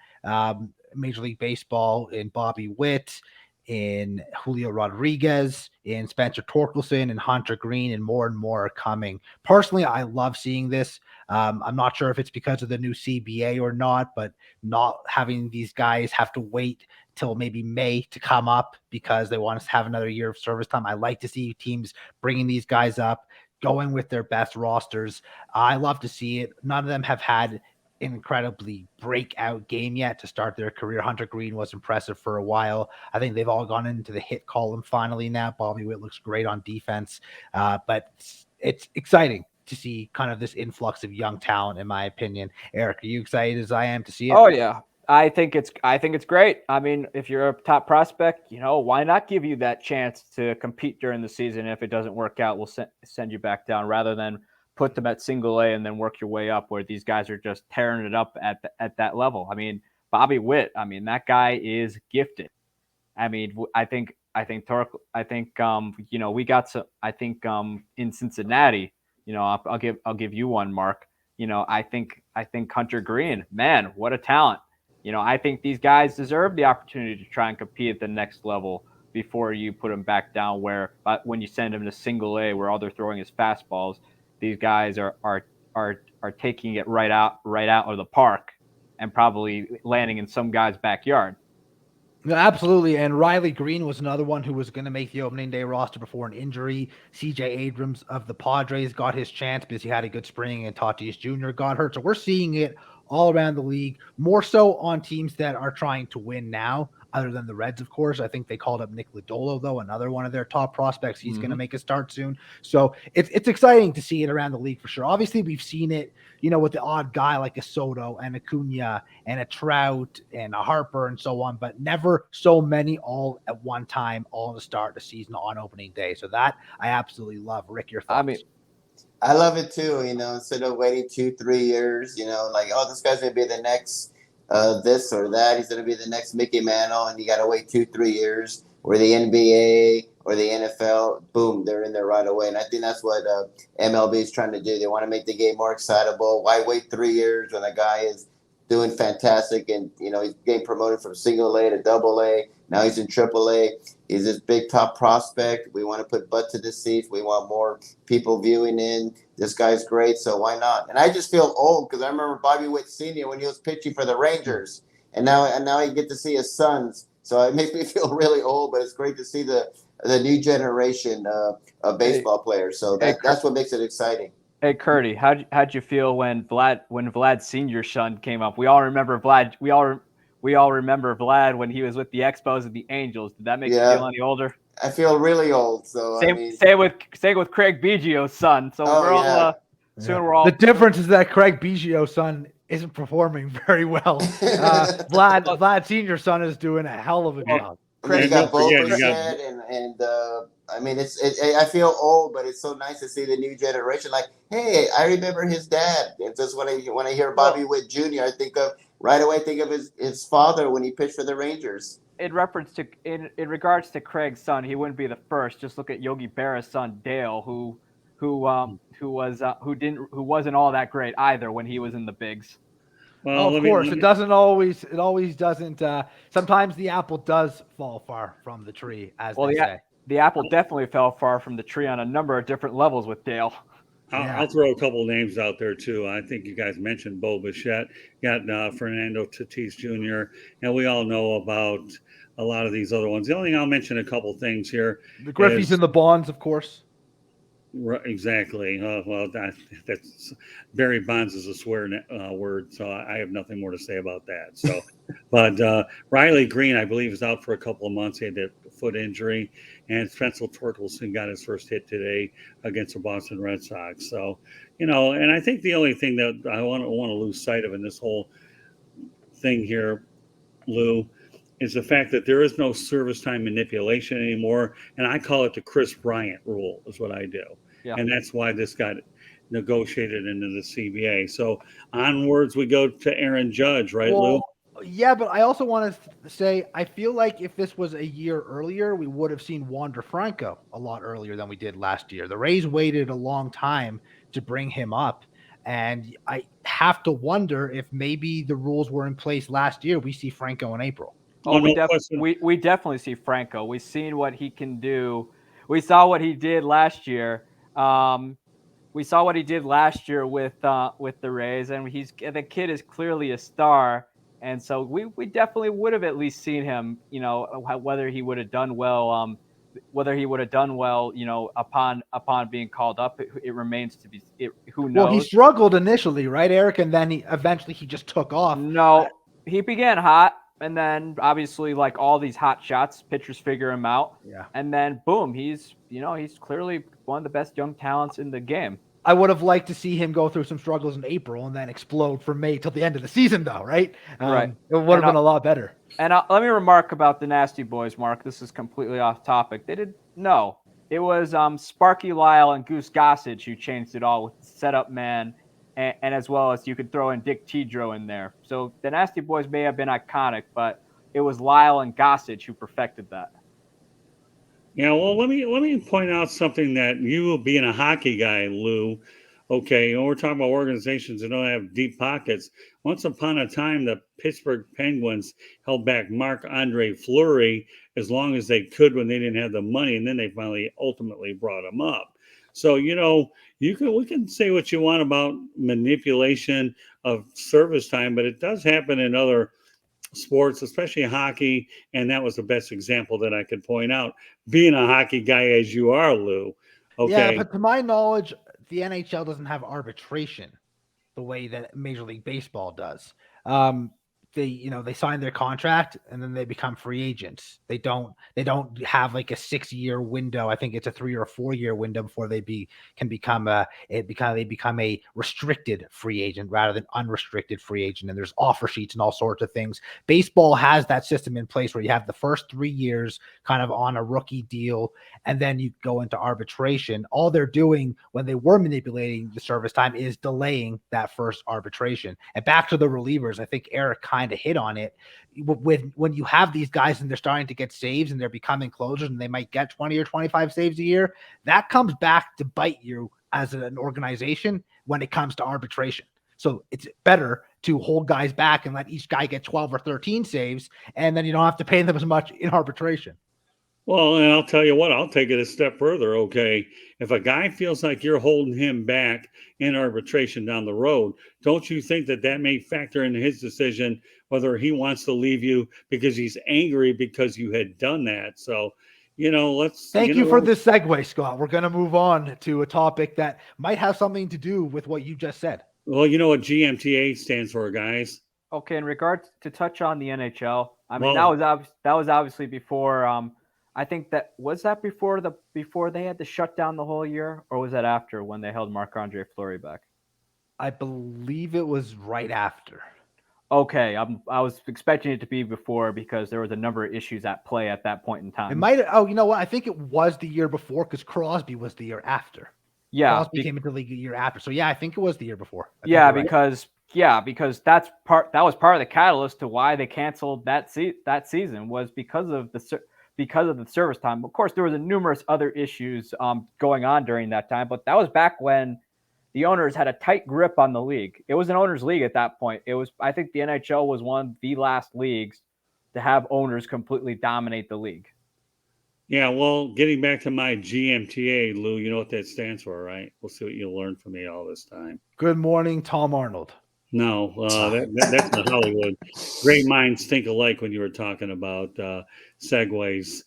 Major League Baseball in Bobby Witt, in Julio Rodriguez, in Spencer Torkelson, and Hunter Green, and more are coming. Personally, I love seeing this. I'm not sure if it's because of the new CBA or not, but not having these guys have to wait till maybe May to come up because they want to have another year of service time. I like to see teams bringing these guys up, going with their best rosters. I love to see it. None of them have had incredibly breakout game yet to start their career. Hunter Green was impressive for a while. I think they've all gone into the hit column finally now. Bobby Witt looks great on defense, but it's exciting to see kind of this influx of young talent, in my opinion. Eric, are you excited as I am to see it? Oh yeah. I think it's great. I mean, if you're a top prospect, why not give you that chance to compete during the season? If it doesn't work out, we'll send you back down rather than put them at single A and then work your way up, where these guys are just tearing it up at that level. I mean, Bobby Witt, that guy is gifted. I mean, I think we got some, I think in Cincinnati, I'll give you one, Mark. I think Hunter Green, man, what a talent. I think these guys deserve the opportunity to try and compete at the next level before you put them back down where when you send them to single A where all they're throwing is fastballs, these guys are taking it right out of the park and probably landing in some guy's backyard. No, absolutely. And Riley Green was another one who was going to make the opening day roster before an injury. CJ Abrams of the Padres got his chance because he had a good spring, and Tatis Jr. got hurt. So we're seeing it all around the league, more so on teams that are trying to win now, other than the Reds, of course. I think they called up Nick Lodolo, though, another one of their top prospects. He's going to make a start soon. So it's exciting to see it around the league for sure. Obviously, we've seen it, with the odd guy like a Soto and a Cunha and a Trout and a Harper and so on, but never so many all at one time, all to start the season on opening day. So that I absolutely love. Rick, your thoughts? I mean, I love it too, instead of waiting 2-3 years, like, oh, this guy's going to be the next this or that. He's going to be the next Mickey Mantle, and you got to wait 2-3 years. Or the NBA or the NFL, boom, they're in there right away. And I think that's what MLB is trying to do. They want to make the game more excitable. Why wait 3 years when a guy is doing fantastic and, he's getting promoted from single A to double A. Now he's in triple A. He's this big top prospect. We want to put butt to the seats. We want more people viewing in. This guy's great, so why not? And I just feel old because I remember Bobby Witt Sr. when he was pitching for the Rangers, and now I get to see his sons. So it makes me feel really old, but it's great to see the new generation of baseball players. So that's what makes it exciting. Hey, Curti, how'd you feel when Vlad Senior's son came up? We all remember Vlad. We all remember Vlad when he was with the Expos and the Angels. Did that make you feel any older? I feel really old. So same with Craig Biggio's son. So we're all the difference is that Craig Biggio's son isn't performing very well. Vlad Senior's son is doing a hell of a job. You got Bo Bichette and I feel old, but it's so nice to see the new generation. Like, hey, I remember his dad. It's just when I hear Bobby Witt Jr., I think of his father when he pitched for the Rangers. In regards to Craig's son, he wouldn't be the first. Just look at Yogi Berra's son Dale, who wasn't all that great either when he was in the bigs. Well, of course, it always doesn't. Sometimes the apple does fall far from the tree, as they say. The apple definitely fell far from the tree on a number of different levels with Dale. I'll throw a couple names out there too. I think you guys mentioned Bo Bichette, got Fernando Tatis Jr., and we all know about a lot of these other ones. The only thing I'll mention a couple things here. The Griffey's and the Bonds, of course. Right, exactly. That's Barry Bonds is a swear word, so I have nothing more to say about that. So, but Riley Green, I believe, is out for a couple of months. He had that foot injury, and Spencer Torkelson got his first hit today against the Boston Red Sox. So, and I think the only thing that I want to lose sight of in this whole thing here, Lou, is the fact that there is no service time manipulation anymore. And I call it the Chris Bryant rule is what I do. Yeah. And that's why this got negotiated into the CBA. So onwards we go to Aaron Judge, right, Lou? Yeah, but I also want to say I feel like if this was a year earlier, we would have seen Wander Franco a lot earlier than we did last year. The Rays waited a long time to bring him up. And I have to wonder if maybe the rules were in place last year. We see Franco in April. We definitely see Franco. We've seen what he can do. We saw what he did last year. We saw what he did last year with the Rays, and the kid is clearly a star. And so we definitely would have at least seen him. Whether he would have done well. Upon being called up, it remains to be. Who knows? Well, he struggled initially, right, Eric, and then eventually he just took off. No, he began hot. And then obviously, like all these hot shots, pitchers figure him out. Yeah. And then boom, he's clearly one of the best young talents in the game. I would have liked to see him go through some struggles in April and then explode from May till the end of the season, though, right? Right. It would have been a lot better. And let me remark about the Nasty Boys, Mark. This is completely off topic. It was Sparky Lyle and Goose Gossage who changed it all with the setup man. And as well as you could throw in Dick Tidrow in there. So the Nasty Boys may have been iconic, but it was Lyle and Gossage who perfected that. Yeah, well, let me point out something that you, being a hockey guy, Lou, okay, we're talking about organizations that don't have deep pockets. Once upon a time, the Pittsburgh Penguins held back Marc-Andre Fleury as long as they could when they didn't have the money, and then they finally ultimately brought him up. So, we can say what you want about manipulation of service time, but it does happen in other sports, especially hockey. And that was the best example that I could point out. Being a hockey guy as you are, Lou. Yeah, Okay. but to my knowledge, the NHL doesn't have arbitration the way that Major League Baseball does. They sign their contract and then they become free agents. They don't have like a 6-year window. I think it's a 3 or 4-year window before they become a restricted free agent rather than unrestricted free agent. And there's offer sheets and all sorts of things. Baseball has that system in place where you have the first 3 years kind of on a rookie deal, and then you go into arbitration. All they're doing when they were manipulating the service time is delaying that first arbitration. And back to the relievers, I think Eric kind of hit on it. When you have these guys and they're starting to get saves and they're becoming closers and they might get 20 or 25 saves a year, that comes back to bite you as an organization when it comes to arbitration. So it's better to hold guys back and let each guy get 12 or 13 saves, and then you don't have to pay them as much in arbitration. Well, and I'll tell you what, I'll take it a step further. Okay. If a guy feels like you're holding him back in arbitration down the road, don't you think that may factor into his decision whether he wants to leave you because he's angry because you had done that? So, let's. Thank you for this segue, Scott. We're going to move on to a topic that might have something to do with what you just said. Well, you know what GMTA stands for, guys? Okay, in regards to touch on the NHL, I mean, that was obviously before. I think that before they had to shut down the whole year, or was that after when they held Marc-Andre Fleury back? I believe it was right after. Okay, I was expecting it to be before because there was a number of issues at play at that point in time. It might. Oh, you know what? I think it was the year before because Crosby was the year after. Yeah, Crosby came into the league the year after. So yeah, I think it was the year before. Because that was part of the catalyst to why they canceled that season was because of the service time. Of course, there was numerous other issues going on during that time, but that was back when the owners had a tight grip on the league. It was an owners' league at that point. I think the NHL was one of the last leagues to have owners completely dominate the league. Yeah, well, getting back to my GMTA, Lou, you know what that stands for, right? We'll see what you learned from me all this time. Good morning, Tom Arnold. No, that's in Hollywood. Great minds think alike when you were talking about segues.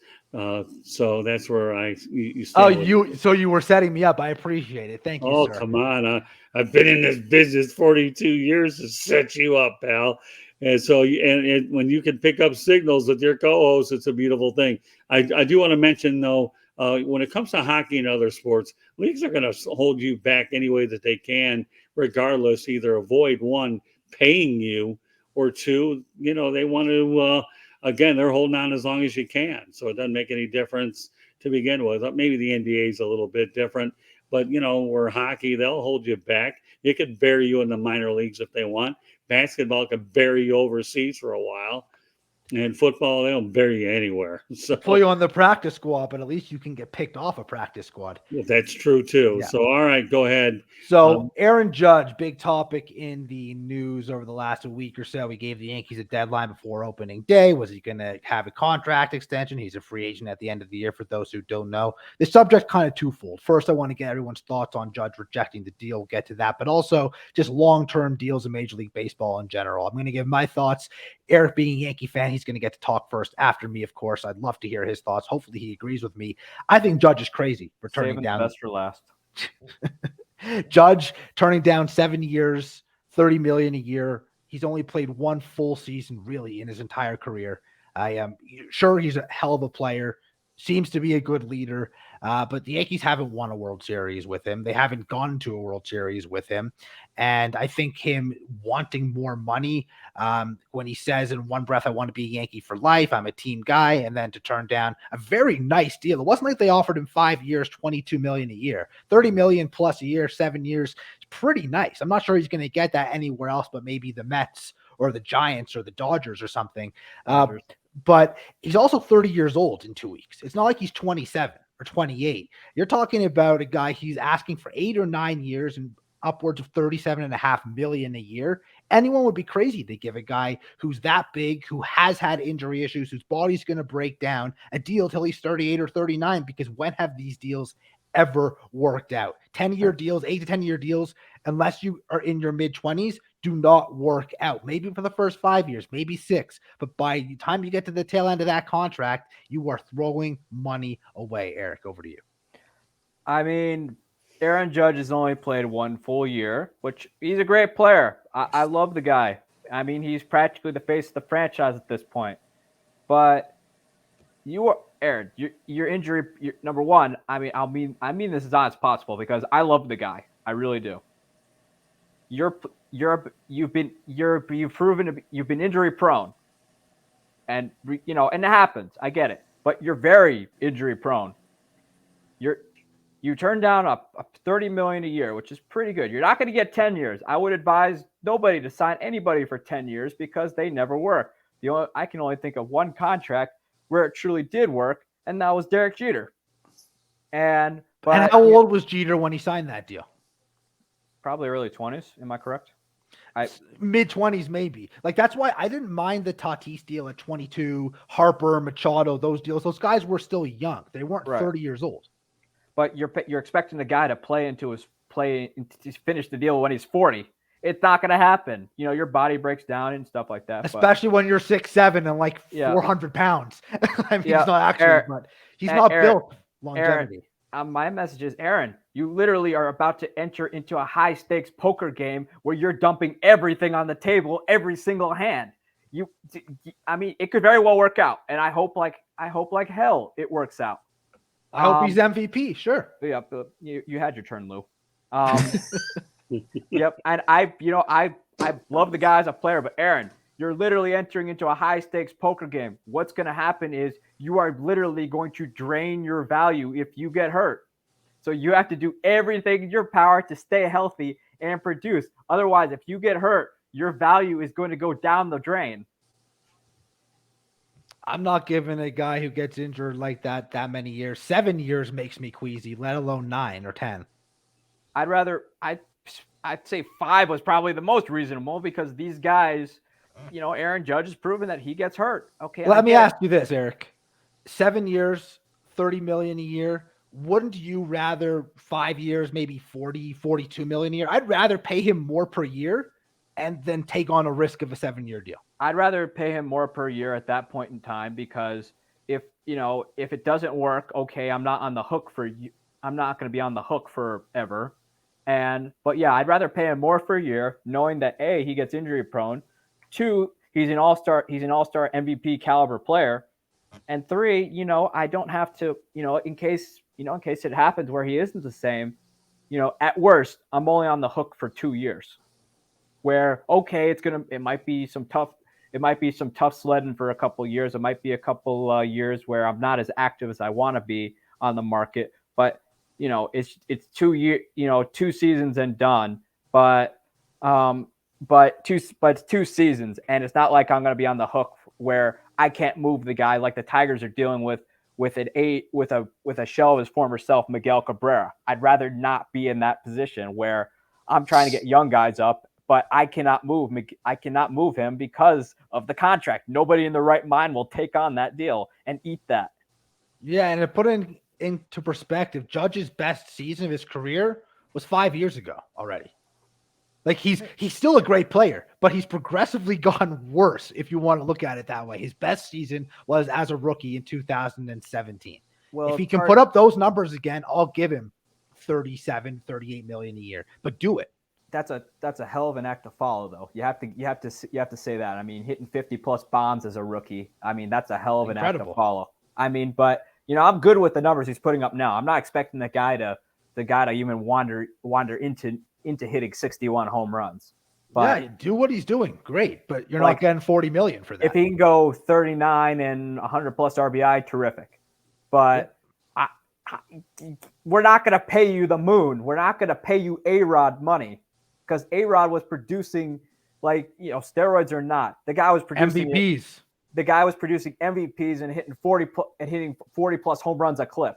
So that's where you so you were setting me up. I appreciate it. Thank you, sir. Come on. I've been in this business 42 years to set you up, pal. And so, when you can pick up signals with your co-host, it's a beautiful thing. I do want to mention, though, when it comes to hockey and other sports, leagues are going to hold you back any way that they can, regardless, either avoid one, paying you, or two, they want to, again, they're holding on as long as you can. So it doesn't make any difference to begin with. Maybe the NBA is a little bit different, but, where hockey, they'll hold you back. They could bury you in the minor leagues if they want. Basketball could bury you overseas for a while. And football, they don't bury you anywhere. So pull you on the practice squad, but at least you can get picked off a practice squad. Well, that's true too. Yeah. So, all right, go ahead. So, Aaron Judge, big topic in the news over the last week or so. We gave the Yankees a deadline before opening day. Was he going to have a contract extension? He's a free agent at the end of the year, for those who don't know. The subject kind of twofold. First, I want to get everyone's thoughts on Judge rejecting the deal. We'll get to that, but also just long-term deals in Major League Baseball in general. I'm going to give my thoughts. Eric, being a Yankee fan, he's going to get to talk first after me, of course. I'd love to hear his thoughts. Hopefully he agrees with me. I think Judge is crazy for turning down. Best for last. Judge turning down 7 years, $30 million a year. He's only played one full season really in his entire career. I am sure he's a hell of a player. Seems to be a good leader, but the Yankees haven't won a World Series with him. They haven't gone to a World Series with him. And I think him wanting more money, when he says in one breath, I want to be a Yankee for life, I'm a team guy, and then to turn down a very nice deal. It wasn't like they offered him 5 years, $22 million a year, $30 million plus a year, 7 years. It's pretty nice. I'm not sure he's going to get that anywhere else, but maybe the Mets or the Giants or the Dodgers or something. But he's also 30 years old in 2 weeks. It's not like he's 27 or 28. You're talking about a guy he's asking for 8 or 9 years and upwards of $37.5 million a year. Anyone would be crazy to give a guy who's that big, who has had injury issues, whose body's going to break down, a deal till he's 38 or 39, because when have these deals ever worked out. 10-year deals, 8 to 10-year deals, unless you are in your mid-20s, do not work out. Maybe for the first 5 years, maybe 6. But by the time you get to the tail end of that contract, you are throwing money away. Eric, over to you. I mean, Aaron Judge has only played 1 full year, which he's a great player. I love the guy. I mean, he's practically the face of the franchise at this point. But you are Aaron. Your injury. Number one. I mean this as honest as possible because I love the guy. I really do. You've proven to be, you've been injury prone, and and it happens. I get it, but you're very injury prone. You turn down a $30 million a year, which is pretty good. You're not going to get 10 years. I would advise nobody to sign anybody for 10 years because they never work. I can only think of one contract where it truly did work, and that was Derek Jeter. And how old was Jeter when he signed that deal? Probably early 20s. Am I correct? Mid-20s, maybe. Like, that's why I didn't mind the Tatis deal at 22, Harper, Machado, those deals. Those guys were still young. They weren't 30 years old. But you're expecting the guy to finish the deal when he's 40. It's not going to happen. Your body breaks down and stuff like that. Especially when you're 6'7" and like 400 pounds. I mean, he's not actually, but he's not built longevity. Aaron, my message is, Aaron, you literally are about to enter into a high stakes poker game where you're dumping everything on the table, every single hand. I mean, it could very well work out, and I hope like hell it works out. I hope he's MVP. Sure. Yeah, you had your turn, Lou. Yep, and I love the guy as a player, but Aaron, you're literally entering into a high stakes poker game. What's going to happen is you are literally going to drain your value if you get hurt. So you have to do everything in your power to stay healthy and produce. Otherwise, if you get hurt, your value is going to go down the drain. I'm not giving a guy who gets injured like that many years. 7 years makes me queasy, let alone 9 or 10. I'd say 5 was probably the most reasonable because these guys, Aaron Judge has proven that he gets hurt. Okay. Let me ask you this, Eric. 7 years, $30 million a year. Wouldn't you rather 5 years, maybe 40, 42 million a year? I'd rather pay him more per year and then take on a risk of a 7-year deal. I'd rather pay him more per year at that point in time because if it doesn't work, okay, I'm not on the hook for you. I'm not going to be on the hook forever. But yeah, I'd rather pay him more for a year, knowing that A, he gets injury prone, 2, he's an all-star MVP caliber player, and 3, I don't have to, in case it happens where he isn't the same, at worst, I'm only on the hook for 2 years. Where it might be some tough sledding for a couple of years. It might be a couple years where I'm not as active as I want to be on the market, but it's 2 years, 2 seasons and done. But it's 2 seasons, and it's not like I'm going to be on the hook where I can't move the guy like the Tigers are dealing with a shell of his former self, Miguel Cabrera. I'd rather not be in that position where I'm trying to get young guys up, but I cannot move him because of the contract. Nobody in their right mind will take on that deal and eat that. Yeah, and to put into perspective, Judge's best season of his career was 5 years ago already. Like he's still a great player, but he's progressively gone worse if you want to look at it that way. His best season was as a rookie in 2017. Well, if he can put up those numbers again, I'll give him 37, 38 million a year. But do it. That's a hell of an act to follow, though. You have to say that. I mean, hitting 50+ bombs as a rookie. I mean, that's a hell of an act to follow. I mean, but I'm good with the numbers he's putting up now. I'm not expecting the guy to even wander into hitting 61 home runs. But yeah, do what he's doing. Great, but you're not getting 40 million for that. If he can go 39 and 100+ RBI, terrific. But we're not going to pay you the moon. We're not going to pay you A-Rod money. Because A-Rod was producing, steroids or not, the guy was producing MVPs. The guy was producing MVPs and hitting 40+ home runs a clip,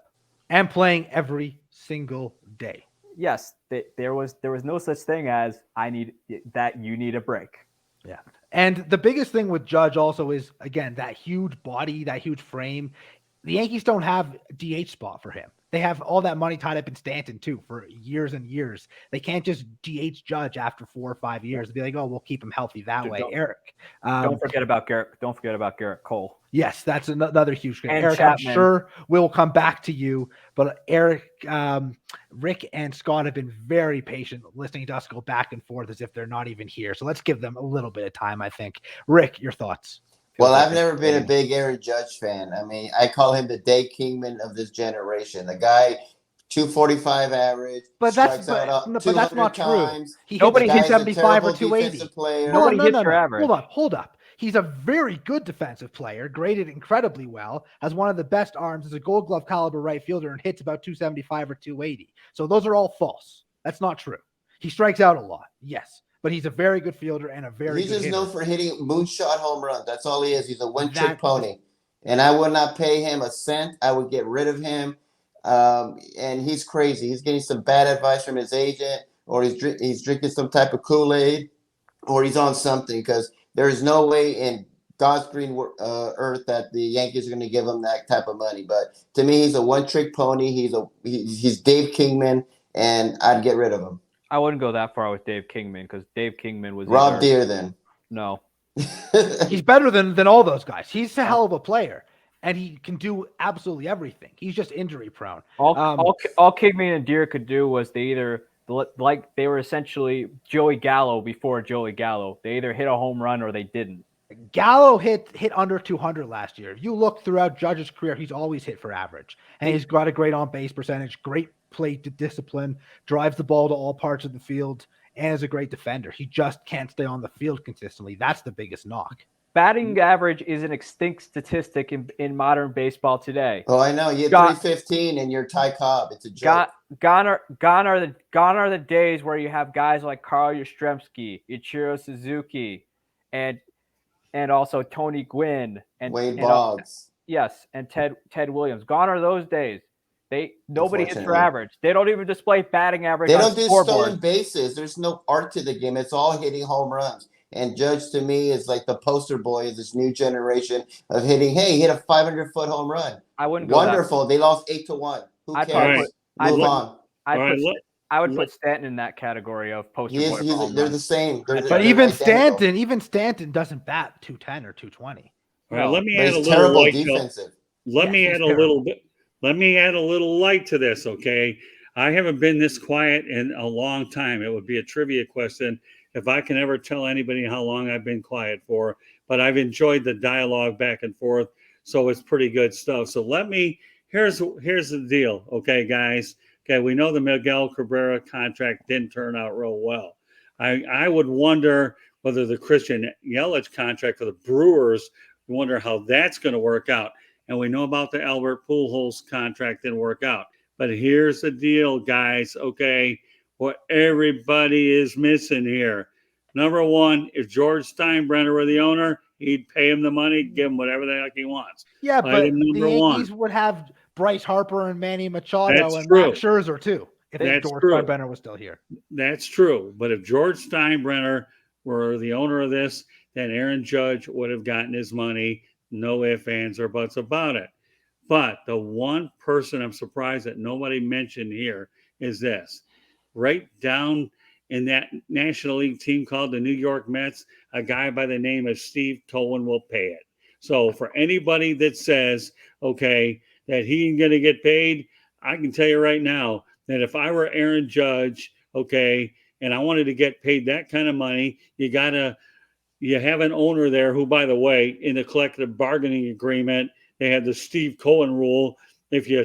and playing every single day. Yes, there was no such thing as you need a break. Yeah, and the biggest thing with Judge also is, again, that huge body, that huge frame. The Yankees don't have a DH spot for him. They have all that money tied up in Stanton too for years and years. They can't just DH Judge after 4 or 5 years and be like, oh, we'll keep him healthy that way. Eric, don't forget about Garrett. Don't forget about Garrett Cole. Yes, that's another huge thing. And Eric, Chapman. I'm sure we'll come back to you, but Eric, Rick, and Scott have been very patient listening to us go back and forth as if they're not even here. So let's give them a little bit of time, I think. Rick, your thoughts? Well, I've never been a big Aaron Judge fan. I mean, I call him the Dave Kingman of this generation. The guy, 245 average, but that's not true. Nobody hits 75 or 280. Nobody hits your average. Hold up. He's a very good defensive player, graded incredibly well, has one of the best arms, is a Gold Glove caliber right fielder, and hits about 275 or 280. So those are all false. That's not true. He strikes out a lot, yes. But he's a very good fielder and a very He's good just hitter. known for hitting moonshot home runs. That's all he is. He's a one-trick pony. And I would not pay him a cent. I would get rid of him. And he's crazy. He's getting some bad advice from his agent, or he's drinking some type of Kool-Aid, or he's on something, because there is no way in God's green earth that the Yankees are going to give him that type of money. But to me, he's a one-trick pony. He's Dave Kingman, and I'd get rid of him. I wouldn't go that far with Dave Kingman, because Dave Kingman was Rob Deere. Then no, he's better than all those guys. He's a hell of a player, and he can do absolutely everything. He's just injury prone. All Kingman and Deere could do was they were essentially Joey Gallo before Joey Gallo. They either hit a home run or they didn't. Gallo hit under 200 last year. If you look throughout Judge's career, he's always hit for average, and he's got a great on base percentage, great plate discipline, drives the ball to all parts of the field, and is a great defender. He just can't stay on the field consistently. That's the biggest knock. Batting average is an extinct statistic in modern baseball today. Oh, I know. You hit 315 and you're Ty Cobb. It's a joke. Gone are the days where you have guys like Carl Yastrzemski, Ichiro Suzuki, and also Tony Gwynn and Wade Boggs. Yes, and Ted Williams. Gone are those days. Nobody hits for average. They don't even display batting average. They don't do stolen bases. There's no art to the game. It's all hitting home runs. And Judge, to me, is like the poster boy of this new generation of hitting. Hey, he hit a 500-foot home run. I wouldn't go wonderful. They lost 8-1. Who cares? Move on. I would put Stanton in that category of poster boy. They're the same. But even Stanton doesn't bat 210 or 220. All right, let me add a little light. Let me add a little light to this, okay? I haven't been this quiet in a long time. It would be a trivia question if I can ever tell anybody how long I've been quiet for, but I've enjoyed the dialogue back and forth, so it's pretty good stuff. So here's the deal, okay, guys? Okay, we know the Miguel Cabrera contract didn't turn out real well. I would wonder whether the Christian Yelich contract for the Brewers, we wonder how that's going to work out. And we know about the Albert Pujols contract didn't work out. But here's the deal, guys, okay? What everybody is missing here. Number one, if George Steinbrenner were the owner, he'd pay him the money, give him whatever the heck he wants. Yeah, but the Yankees would have Bryce Harper and Manny Machado and Max Scherzer too, if George Steinbrenner was still here. That's true. But if George Steinbrenner were the owner of this, then Aaron Judge would have gotten his money. No ifs, ands, or buts about it. But the one person I'm surprised that nobody mentioned here is this. Right down in that National League team called the New York Mets, a guy by the name of Steve Cohen will pay it. So for anybody that says, okay, that he ain't going to get paid, I can tell you right now that if I were Aaron Judge, okay, and I wanted to get paid that kind of money, you have an owner there who, by the way, in the collective bargaining agreement, they had the Steve Cohen rule. If you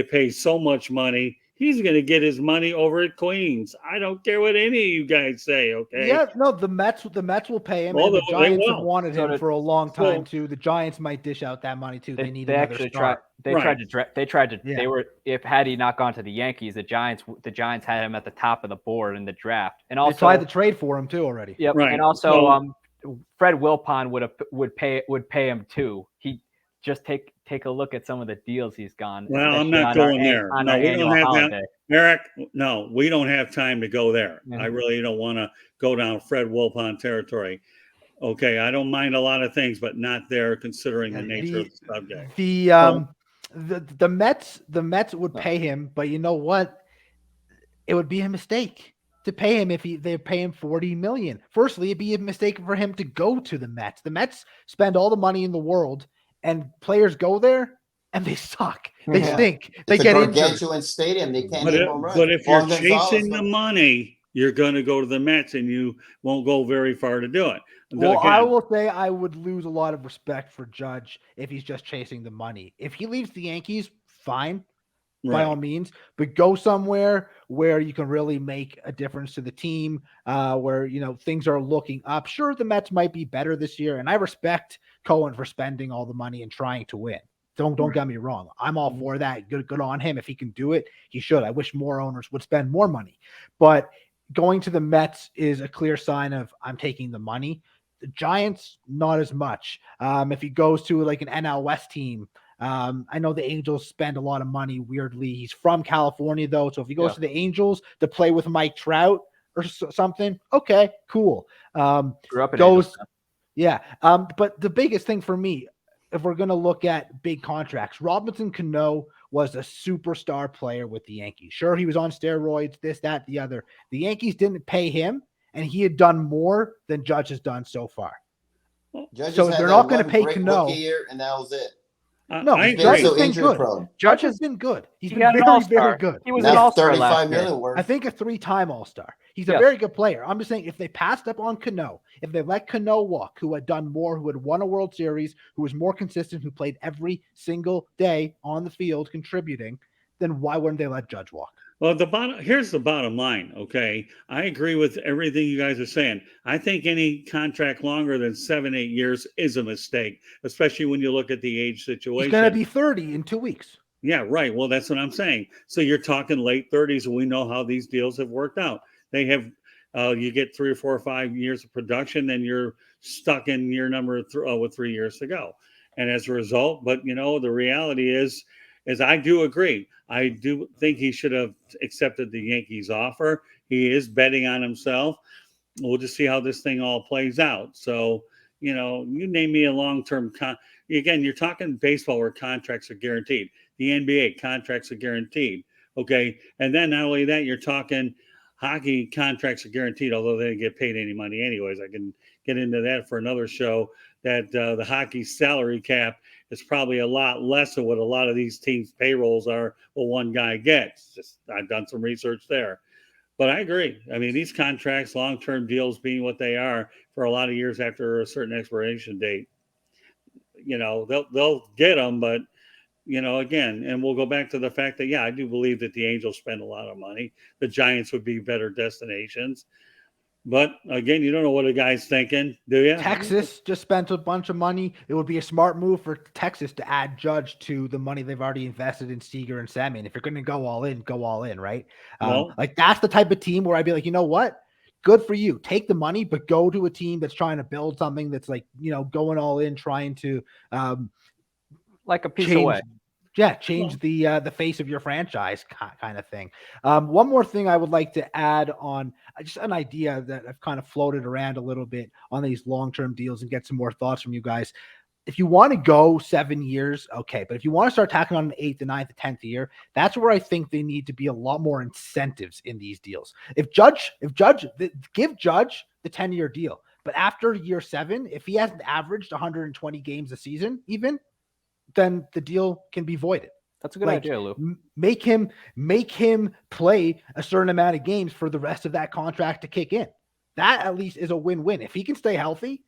pay so much money, he's going to get his money over at Queens. I don't care what any of you guys say, okay? Yeah, no, the Mets will pay him. And the Giants have wanted him for a long time too. The Giants might dish out that money too. They need another star. If had he not gone to the Yankees, the Giants had him at the top of the board in the draft, and also they tried to trade for him too already. Yep, right. And also Fred Wilpon would pay him too. He just take a look at some of the deals he's gone. Well, I'm not going there. No, we don't have that. Eric, no, we don't have time to go there. Mm-hmm. I really don't want to go down Fred Wilpon territory. Okay, I don't mind a lot of things, but not there considering the nature of the subject. The Mets would pay him, but you know what? It would be a mistake to pay him if they pay him $40 million. Firstly, it'd be a mistake for him to go to the Mets. The Mets spend all the money in the world, and players go there and they suck. They Yeah. stink. They It's a get injured. gargantuan stadium. They can't hit home runs. But if you're Juan Gonzalez, chasing the money, you're going to go to the Mets, and you won't go very far to do it. Well, Again, I will say I would lose a lot of respect for Judge if he's just chasing the money. If he leaves the Yankees, fine. By all means, but go somewhere where you can really make a difference to the team, where, things are looking up. Sure, the Mets might be better this year, and I respect Cohen for spending all the money and trying to win. Don't get me wrong. I'm all for that. Good on him. If he can do it, he should. I wish more owners would spend more money. But going to the Mets is a clear sign of I'm taking the money. The Giants, not as much. If he goes to like an NL West team, I know the Angels spend a lot of money weirdly. He's from California, though. So if he goes to the Angels to play with Mike Trout or something, okay, cool. Grew up in Angels, but the biggest thing for me, if we're going to look at big contracts, Robinson Cano was a superstar player with the Yankees. Sure, he was on steroids, this, that, the other. The Yankees didn't pay him, and he had done more than Judge has done so far. So they're not going to pay Cano. Year, and that was it. No, Judge has been good. Prone. Judge has been good. He's been very good. He was an all-star last year. $35 million. I think a 3-time all-star. He's a very good player. I'm just saying, if they passed up on Cano, if they let Cano walk, who had done more, who had won a World Series, who was more consistent, who played every single day on the field contributing, then why wouldn't they let Judge walk? Well, here's the bottom line, okay? I agree with everything you guys are saying. I think any contract longer than 7-8 years is a mistake, especially when you look at the age situation. He's going to be 30 in 2 weeks. Yeah, right. Well, that's what I'm saying. So you're talking late 30s, and we know how these deals have worked out. They have, you get 3 or 4 or 5 years of production, then you're stuck in year number with 3 years to go. And as a result, but the reality is I do agree. I do think he should have accepted the Yankees offer. He is betting on himself. We'll just see how this thing all plays out. So, you name me a long-term again, you're talking baseball where contracts are guaranteed. The NBA contracts are guaranteed. Okay. And then not only that, you're talking hockey contracts are guaranteed, although they don't get paid any money anyways. I can get into that for another show, that the hockey salary cap is probably a lot less than what a lot of these teams' payrolls are, what one guy gets. I've done some research there. But I agree. I mean, these contracts, long-term deals being what they are for a lot of years after a certain expiration date, they'll get them. But, again, and we'll go back to the fact that, I do believe that the Angels spend a lot of money. The Giants would be better destinations. But again, you don't know what a guy's thinking, do you? Texas just spent a bunch of money. It would be a smart move for Texas to add Judge to the money they've already invested in Seager and Semien. If you're going to go all in, right? That's the type of team where I'd be like, you know what? Good for you. Take the money, but go to a team that's trying to build something that's like, going all in, trying to like a piece away. Yeah, change the face of your franchise kind of thing. One more thing I would like to add on, just an idea that I've kind of floated around a little bit on these long-term deals and get some more thoughts from you guys. If you want to go 7 years, okay. But if you want to start tacking on the 8th, the 9th, the 10th year, that's where I think they need to be a lot more incentives in these deals. Give Judge the 10-year deal. But after year 7, if he hasn't averaged 120 games a season, then the deal can be voided. That's a good idea, Lou. Make him play a certain amount of games for the rest of that contract to kick in. That at least is a win-win. If he can stay healthy,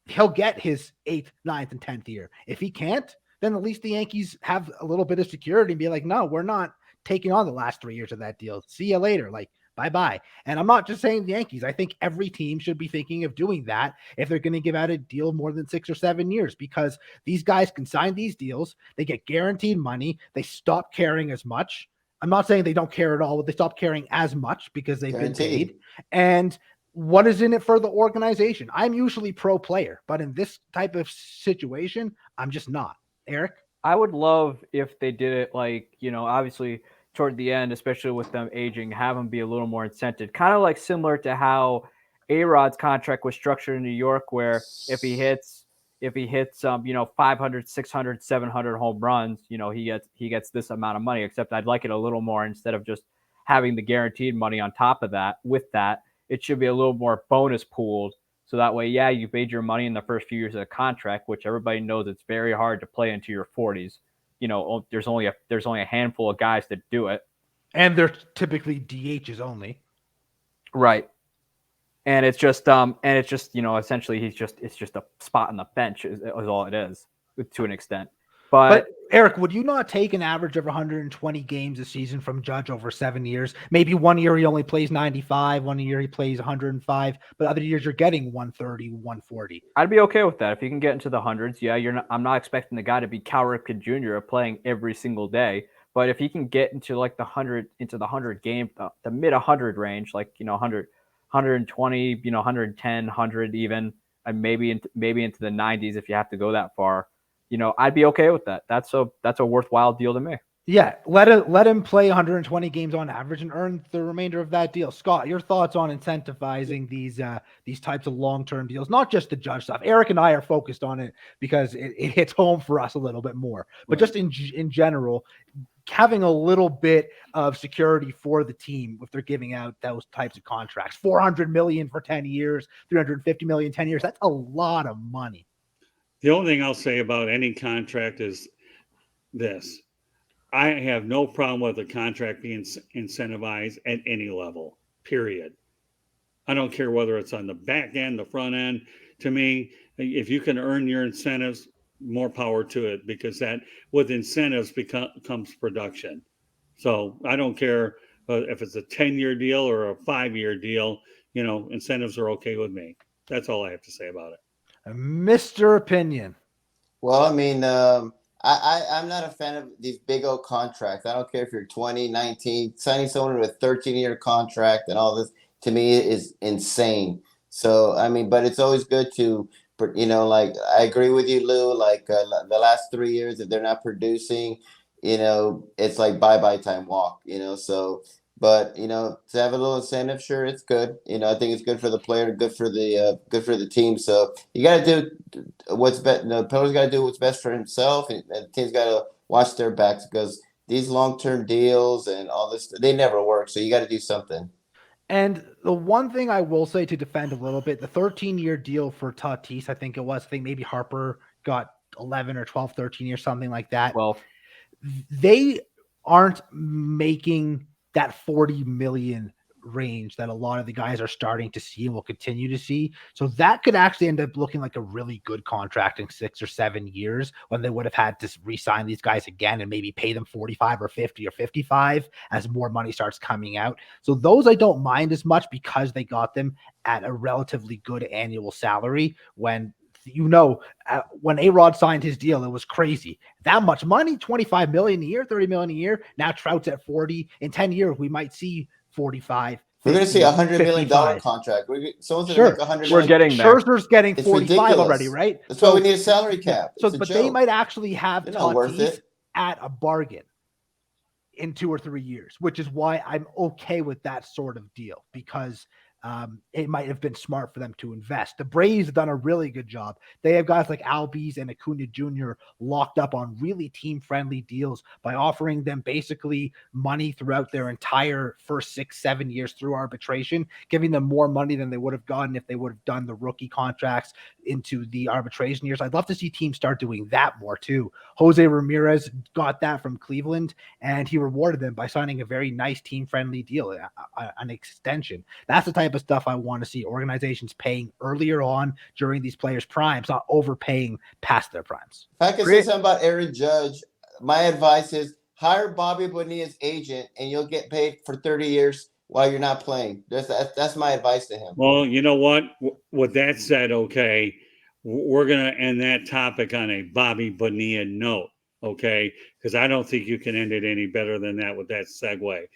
he'll get his 8th, 9th, and 10th year. If he can't, then at least the Yankees have a little bit of security and be like, no, we're not taking on the last 3 years of that deal. See you later. Bye-bye. And I'm not just saying the Yankees. I think every team should be thinking of doing that if they're going to give out a deal more than 6 or 7 years, because these guys can sign these deals. They get guaranteed money. They stop caring as much. I'm not saying they don't care at all, but they stop caring as much because they've been paid. And what is in it for the organization? I'm usually pro player, but in this type of situation, I'm just not. Eric? I would love if they did it obviously – toward the end, especially with them aging, have them be a little more incented. Kind of like similar to how A-Rod's contract was structured in New York, where if he hits, if he hits 500, 600, 700 home runs, he gets this amount of money. Except I'd like it a little more, instead of just having the guaranteed money on top of that. With that, it should be a little more bonus pooled. So that way, yeah, you paid your money in the first few years of the contract, which everybody knows it's very hard to play into your 40s. There's only a handful of guys that do it. And they're typically DHs only. Right. And it's just essentially it's just a spot on the bench is all it is, to an extent. But Eric, would you not take an average of 120 games a season from Judge over 7 years? Maybe 1 year he only plays 95, 1 year he plays 105, but other years you're getting 130, 140. I'd be okay with that if you can get into the hundreds. Yeah, I'm not expecting the guy to be Cal Ripken Jr. playing every single day, but if he can get into like the 100 game, the mid 100 range, like 100, 120, 110, 100 even, and maybe into the 90s if you have to go that far. I'd be okay with that. That's a worthwhile deal to me. Yeah, let him play 120 games on average and earn the remainder of that deal. Scott, your thoughts on incentivizing these types of long-term deals, not just the Judge stuff. Eric and I are focused on it because it hits home for us a little bit more. But just in general, having a little bit of security for the team if they're giving out those types of contracts, $400 million for 10 years, $350 million 10 years, that's a lot of money. The only thing I'll say about any contract is this. I have no problem with a contract being incentivized at any level, period. I don't care whether it's on the back end, the front end. To me, if you can earn your incentives, more power to it, because that with incentives comes production. So I don't care if it's a 10-year deal or a 5-year deal, incentives are okay with me. That's all I have to say about it. Mr. Opinion. Well, I mean, I'm not a fan of these big old contracts. I don't care if you're 20, 19, signing someone with a 13-year contract and all this, to me, is insane. So, I mean, but it's always good to, like, I agree with you, Lou, like the last 3 years, if they're not producing, it's like bye-bye time walk, so. But to have a little incentive, sure, it's good. I think it's good for the player, good for the team. So you got to do what's best. The player's got to do what's best for himself, and the team's got to watch their backs, because these long-term deals and all this, they never work. So you got to do something. And the one thing I will say to defend a little bit, the 13-year deal for Tatis, I think maybe Harper got 11 or 12, 13 years, something like that. Well, they aren't making that 40 million range that a lot of the guys are starting to see and will continue to see. So that could actually end up looking like a really good contract in 6 or 7 years, when they would have had to re-sign these guys again and maybe pay them 45 or 50 or 55 as more money starts coming out. So those I don't mind as much, because they got them at a relatively good annual salary. When when A-Rod signed his deal, it was crazy. That much money, 25 million a year, 30 million a year. Now Trout's at 40. In 10 years, we might see 45. 50, we're going to see $100 million contract. Someone's going to make $100 million. We're getting there. Scherzer's getting 45 already, right? That's why we need a salary cap. But they might actually have Tatis at a bargain in 2 or 3 years, which is why I'm okay with that sort of deal, because it might have been smart for them to invest. The Braves have done a really good job. They have guys like Albies and Acuna Jr. locked up on really team-friendly deals by offering them basically money throughout their entire first 6-7 years through arbitration, giving them more money than they would have gotten if they would have done the rookie contracts into the arbitration years. I'd love to see teams start doing that more too. Jose Ramirez got that from Cleveland, and he rewarded them by signing a very nice team-friendly deal, an extension. That's the type of stuff I want to see organizations paying earlier on during these players' primes, not overpaying past their primes. If I could say something about Aaron Judge, my advice is hire Bobby Bonilla's agent, and you'll get paid for 30 years while you're not playing. That's my advice to him. Well, you know what? With that said, okay, we're going to end that topic on a Bobby Bonilla note, okay? Because I don't think you can end it any better than that with that segue.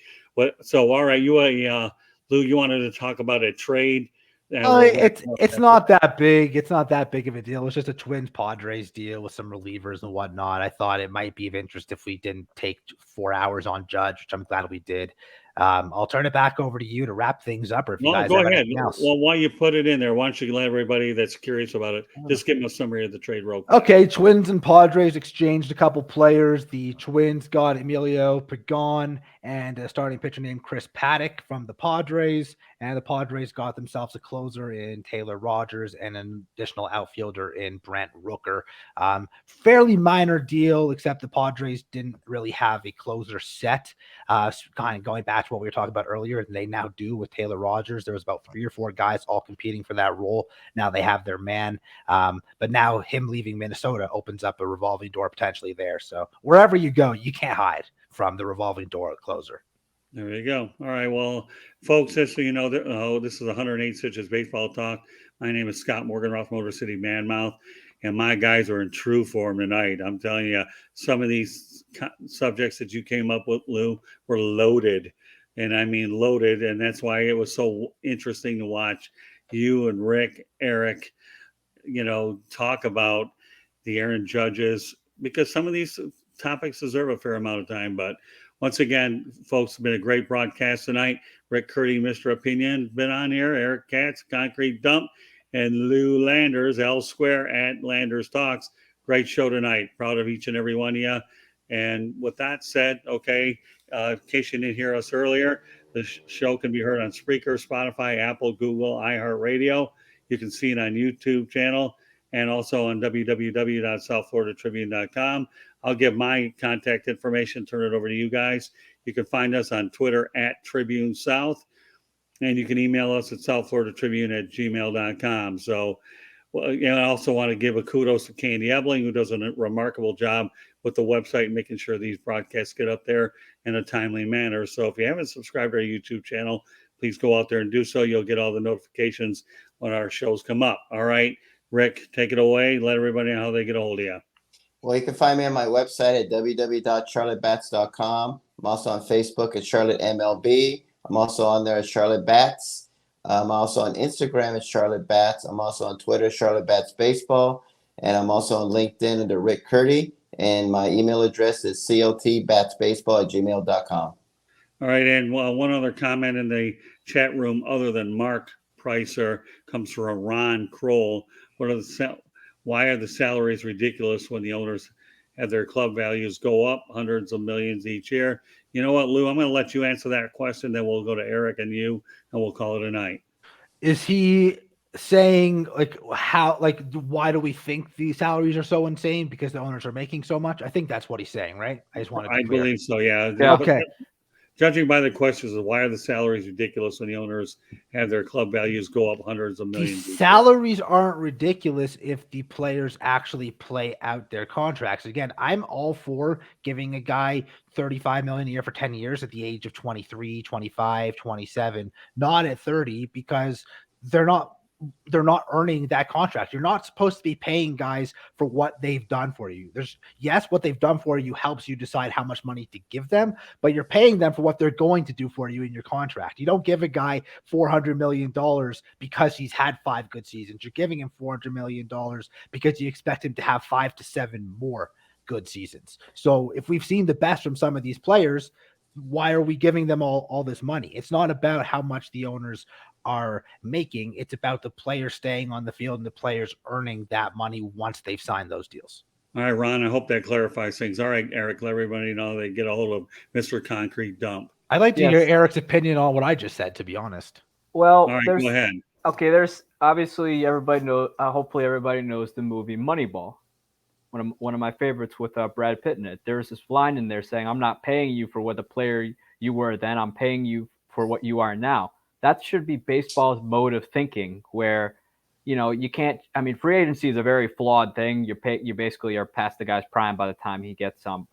So, all right, Lou, you wanted to talk about a trade? It's not that big. It's not that big of a deal. It's just a Twins Padres deal with some relievers and whatnot. I thought it might be of interest if we didn't take 4 hours on Judge, which I'm glad we did. I'll turn it back over to you to wrap things up, or if you Well, guys go have ahead. anything else. Well, while you put it in there, why don't you let everybody that's curious about it just give them a summary of the trade real quick. Okay, Twins and Padres exchanged a couple players. The Twins got Emilio Pagan and a starting pitcher named Chris Paddock from the Padres, and the Padres got themselves a closer in Taylor Rogers and an additional outfielder in Brent Rooker. Fairly minor deal, except the Padres didn't really have a closer set. Kind of going back to what we were talking about earlier, and they now do with Taylor Rogers. There was about 3 or 4 guys all competing for that role. Now they have their man. But now him leaving Minnesota opens up a revolving door potentially there. So wherever you go, you can't hide from the revolving door closer. There you go. All right. Well, folks, just so you know, this is 108 Stitches Baseball Talk. My name is Scott Morganroth, Motor City Manmouth, and my guys are in true form tonight. I'm telling you, some of these subjects that you came up with, Lou, were loaded. And I mean loaded. And that's why it was so interesting to watch you and Rick, Eric, talk about the Aaron Judges, because some of these topics deserve a fair amount of time. But once again, folks, it's been a great broadcast tonight. Rick Curti, Mr. Opinion, been on here. Eric Katz, Concrete Dump, and Lou Landers, L Square at Landers Talks. Great show tonight. Proud of each and every one of you. And with that said, okay, in case you didn't hear us earlier, the show can be heard on Spreaker, Spotify, Apple, Google, iHeartRadio. You can see it on YouTube channel and also on www.southfloridatribune.com. I'll give my contact information, turn it over to you guys. You can find us on Twitter at Tribune South, and you can email us at southfloridatribune@gmail.com. So, I also want to give a kudos to Candy Ebling, who does a remarkable job with the website, making sure these broadcasts get up there in a timely manner. So if you haven't subscribed to our YouTube channel, please go out there and do so. You'll get all the notifications when our shows come up. All right, Rick, take it away. Let everybody know how they get a hold of you. Well, you can find me on my website at www.charlottebats.com. I'm also on Facebook at Charlotte MLB. I'm also on there as Charlotte Bats. I'm also on Instagram as Charlotte Bats. I'm also on Twitter, Charlotte Bats Baseball. And I'm also on LinkedIn under Rick Curti. And my email address is cotbatsbaseball@gmail.com. All right, and one other comment in the chat room other than Mark Pricer comes from Ron Kroll. Why are the salaries ridiculous when the owners have their club values go up hundreds of millions each year? You know what, Lou? I'm going to let you answer that question. Then we'll go to Eric and you, and we'll call it a night. Is he saying why do we think these salaries are so insane? Because the owners are making so much? I think that's what he's saying, right? I just want to be clear. Believe so, yeah. Okay. Judging by the questions of why are the salaries ridiculous when the owners have their club values go up hundreds of millions? The salaries aren't ridiculous if the players actually play out their contracts. Again, I'm all for giving a guy $35 million a year for 10 years at the age of 23, 25, 27, not at 30, because they're not earning that contract. You're not supposed to be paying guys for what they've done for you. What they've done for you helps you decide how much money to give them, but you're paying them for what they're going to do for you in your contract. You don't give a guy $400 million because he's had 5 good seasons. You're giving him $400 million because you expect him to have 5 to 7 more good seasons. So if we've seen the best from some of these players, why are we giving them all this money? It's not about how much the owners are making. It's about the players staying on the field and the players earning that money once they've signed those deals. All right, Ron, I hope that clarifies things. All right, Eric, let everybody know they get a hold of Mr. Concrete Dump. I'd like to hear Eric's opinion on what I just said, to be honest. Well, all right, go ahead. Okay, there's obviously hopefully everybody knows the movie Moneyball. One of my favorites with Brad Pitt in it. There's this line in there saying, "I'm not paying you for what the player you were then. I'm paying you for what you are now." That should be baseball's mode of thinking, where, you can't. I mean, free agency is a very flawed thing. You basically are past the guy's prime by the time he gets to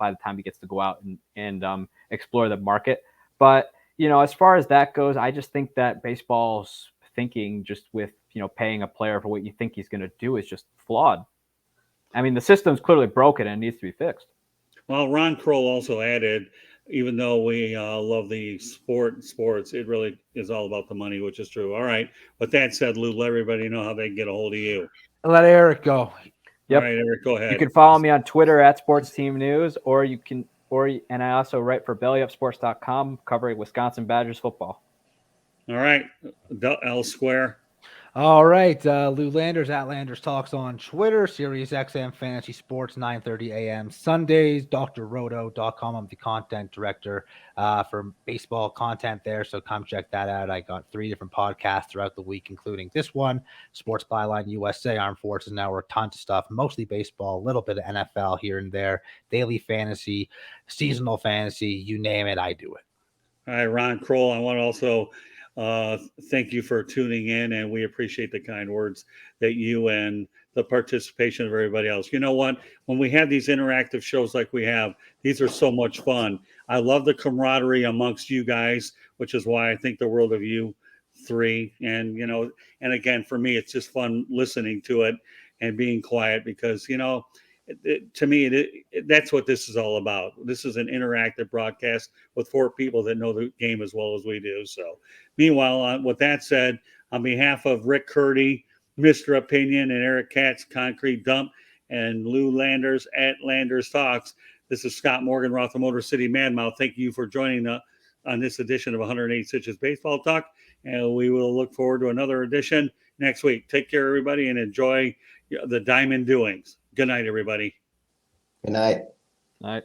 go out and explore the market. But as far as that goes, I just think that baseball's thinking, just with paying a player for what you think he's going to do, is just flawed. I mean, the system's clearly broken and needs to be fixed. Well, Ron Kroll also added, even though we love the sports, it really is all about the money, which is true. All right. With that said, Lou, let everybody know how they can get a hold of you. Let Eric go. Yep. All right, Eric, go ahead. You can follow me on Twitter at Sports Team News, or you and I also write for BellyUpSports.com, covering Wisconsin Badgers football. All right, L Square. All right, Lou Landers at Landers Talks on Twitter, Sirius XM Fantasy Sports, 9:30 a.m. Sundays, drroto.com. I'm the content director for baseball content there, so come check that out. I got 3 different podcasts throughout the week, including this one, Sports Byline USA, Armed Forces Network, tons of stuff, mostly baseball, a little bit of NFL here and there, daily fantasy, seasonal fantasy, you name it, I do it. All right, Ron Kroll, I want to also thank you for tuning in, and we appreciate the kind words that you and the participation of everybody else. You know what? When we have these interactive shows like we have, these are so much fun. I love the camaraderie amongst you guys, which is why I think the world of you 3. And, and again, for me, it's just fun listening to it and being quiet because, to me, that's what this is all about. This is an interactive broadcast with 4 people that know the game as well as we do. So, meanwhile, with that said, on behalf of Rick Curti, Mr. Opinion, and Eric Katz, Concrete Dump, and Lou Landers at Landers Talks, this is Scott Morgan, Roth Motor City Madmouth. Thank you for joining us on this edition of 108 Stitches Baseball Talk, and we will look forward to another edition next week. Take care, everybody, and enjoy the Diamond doings. Good night, everybody. Good night. All right.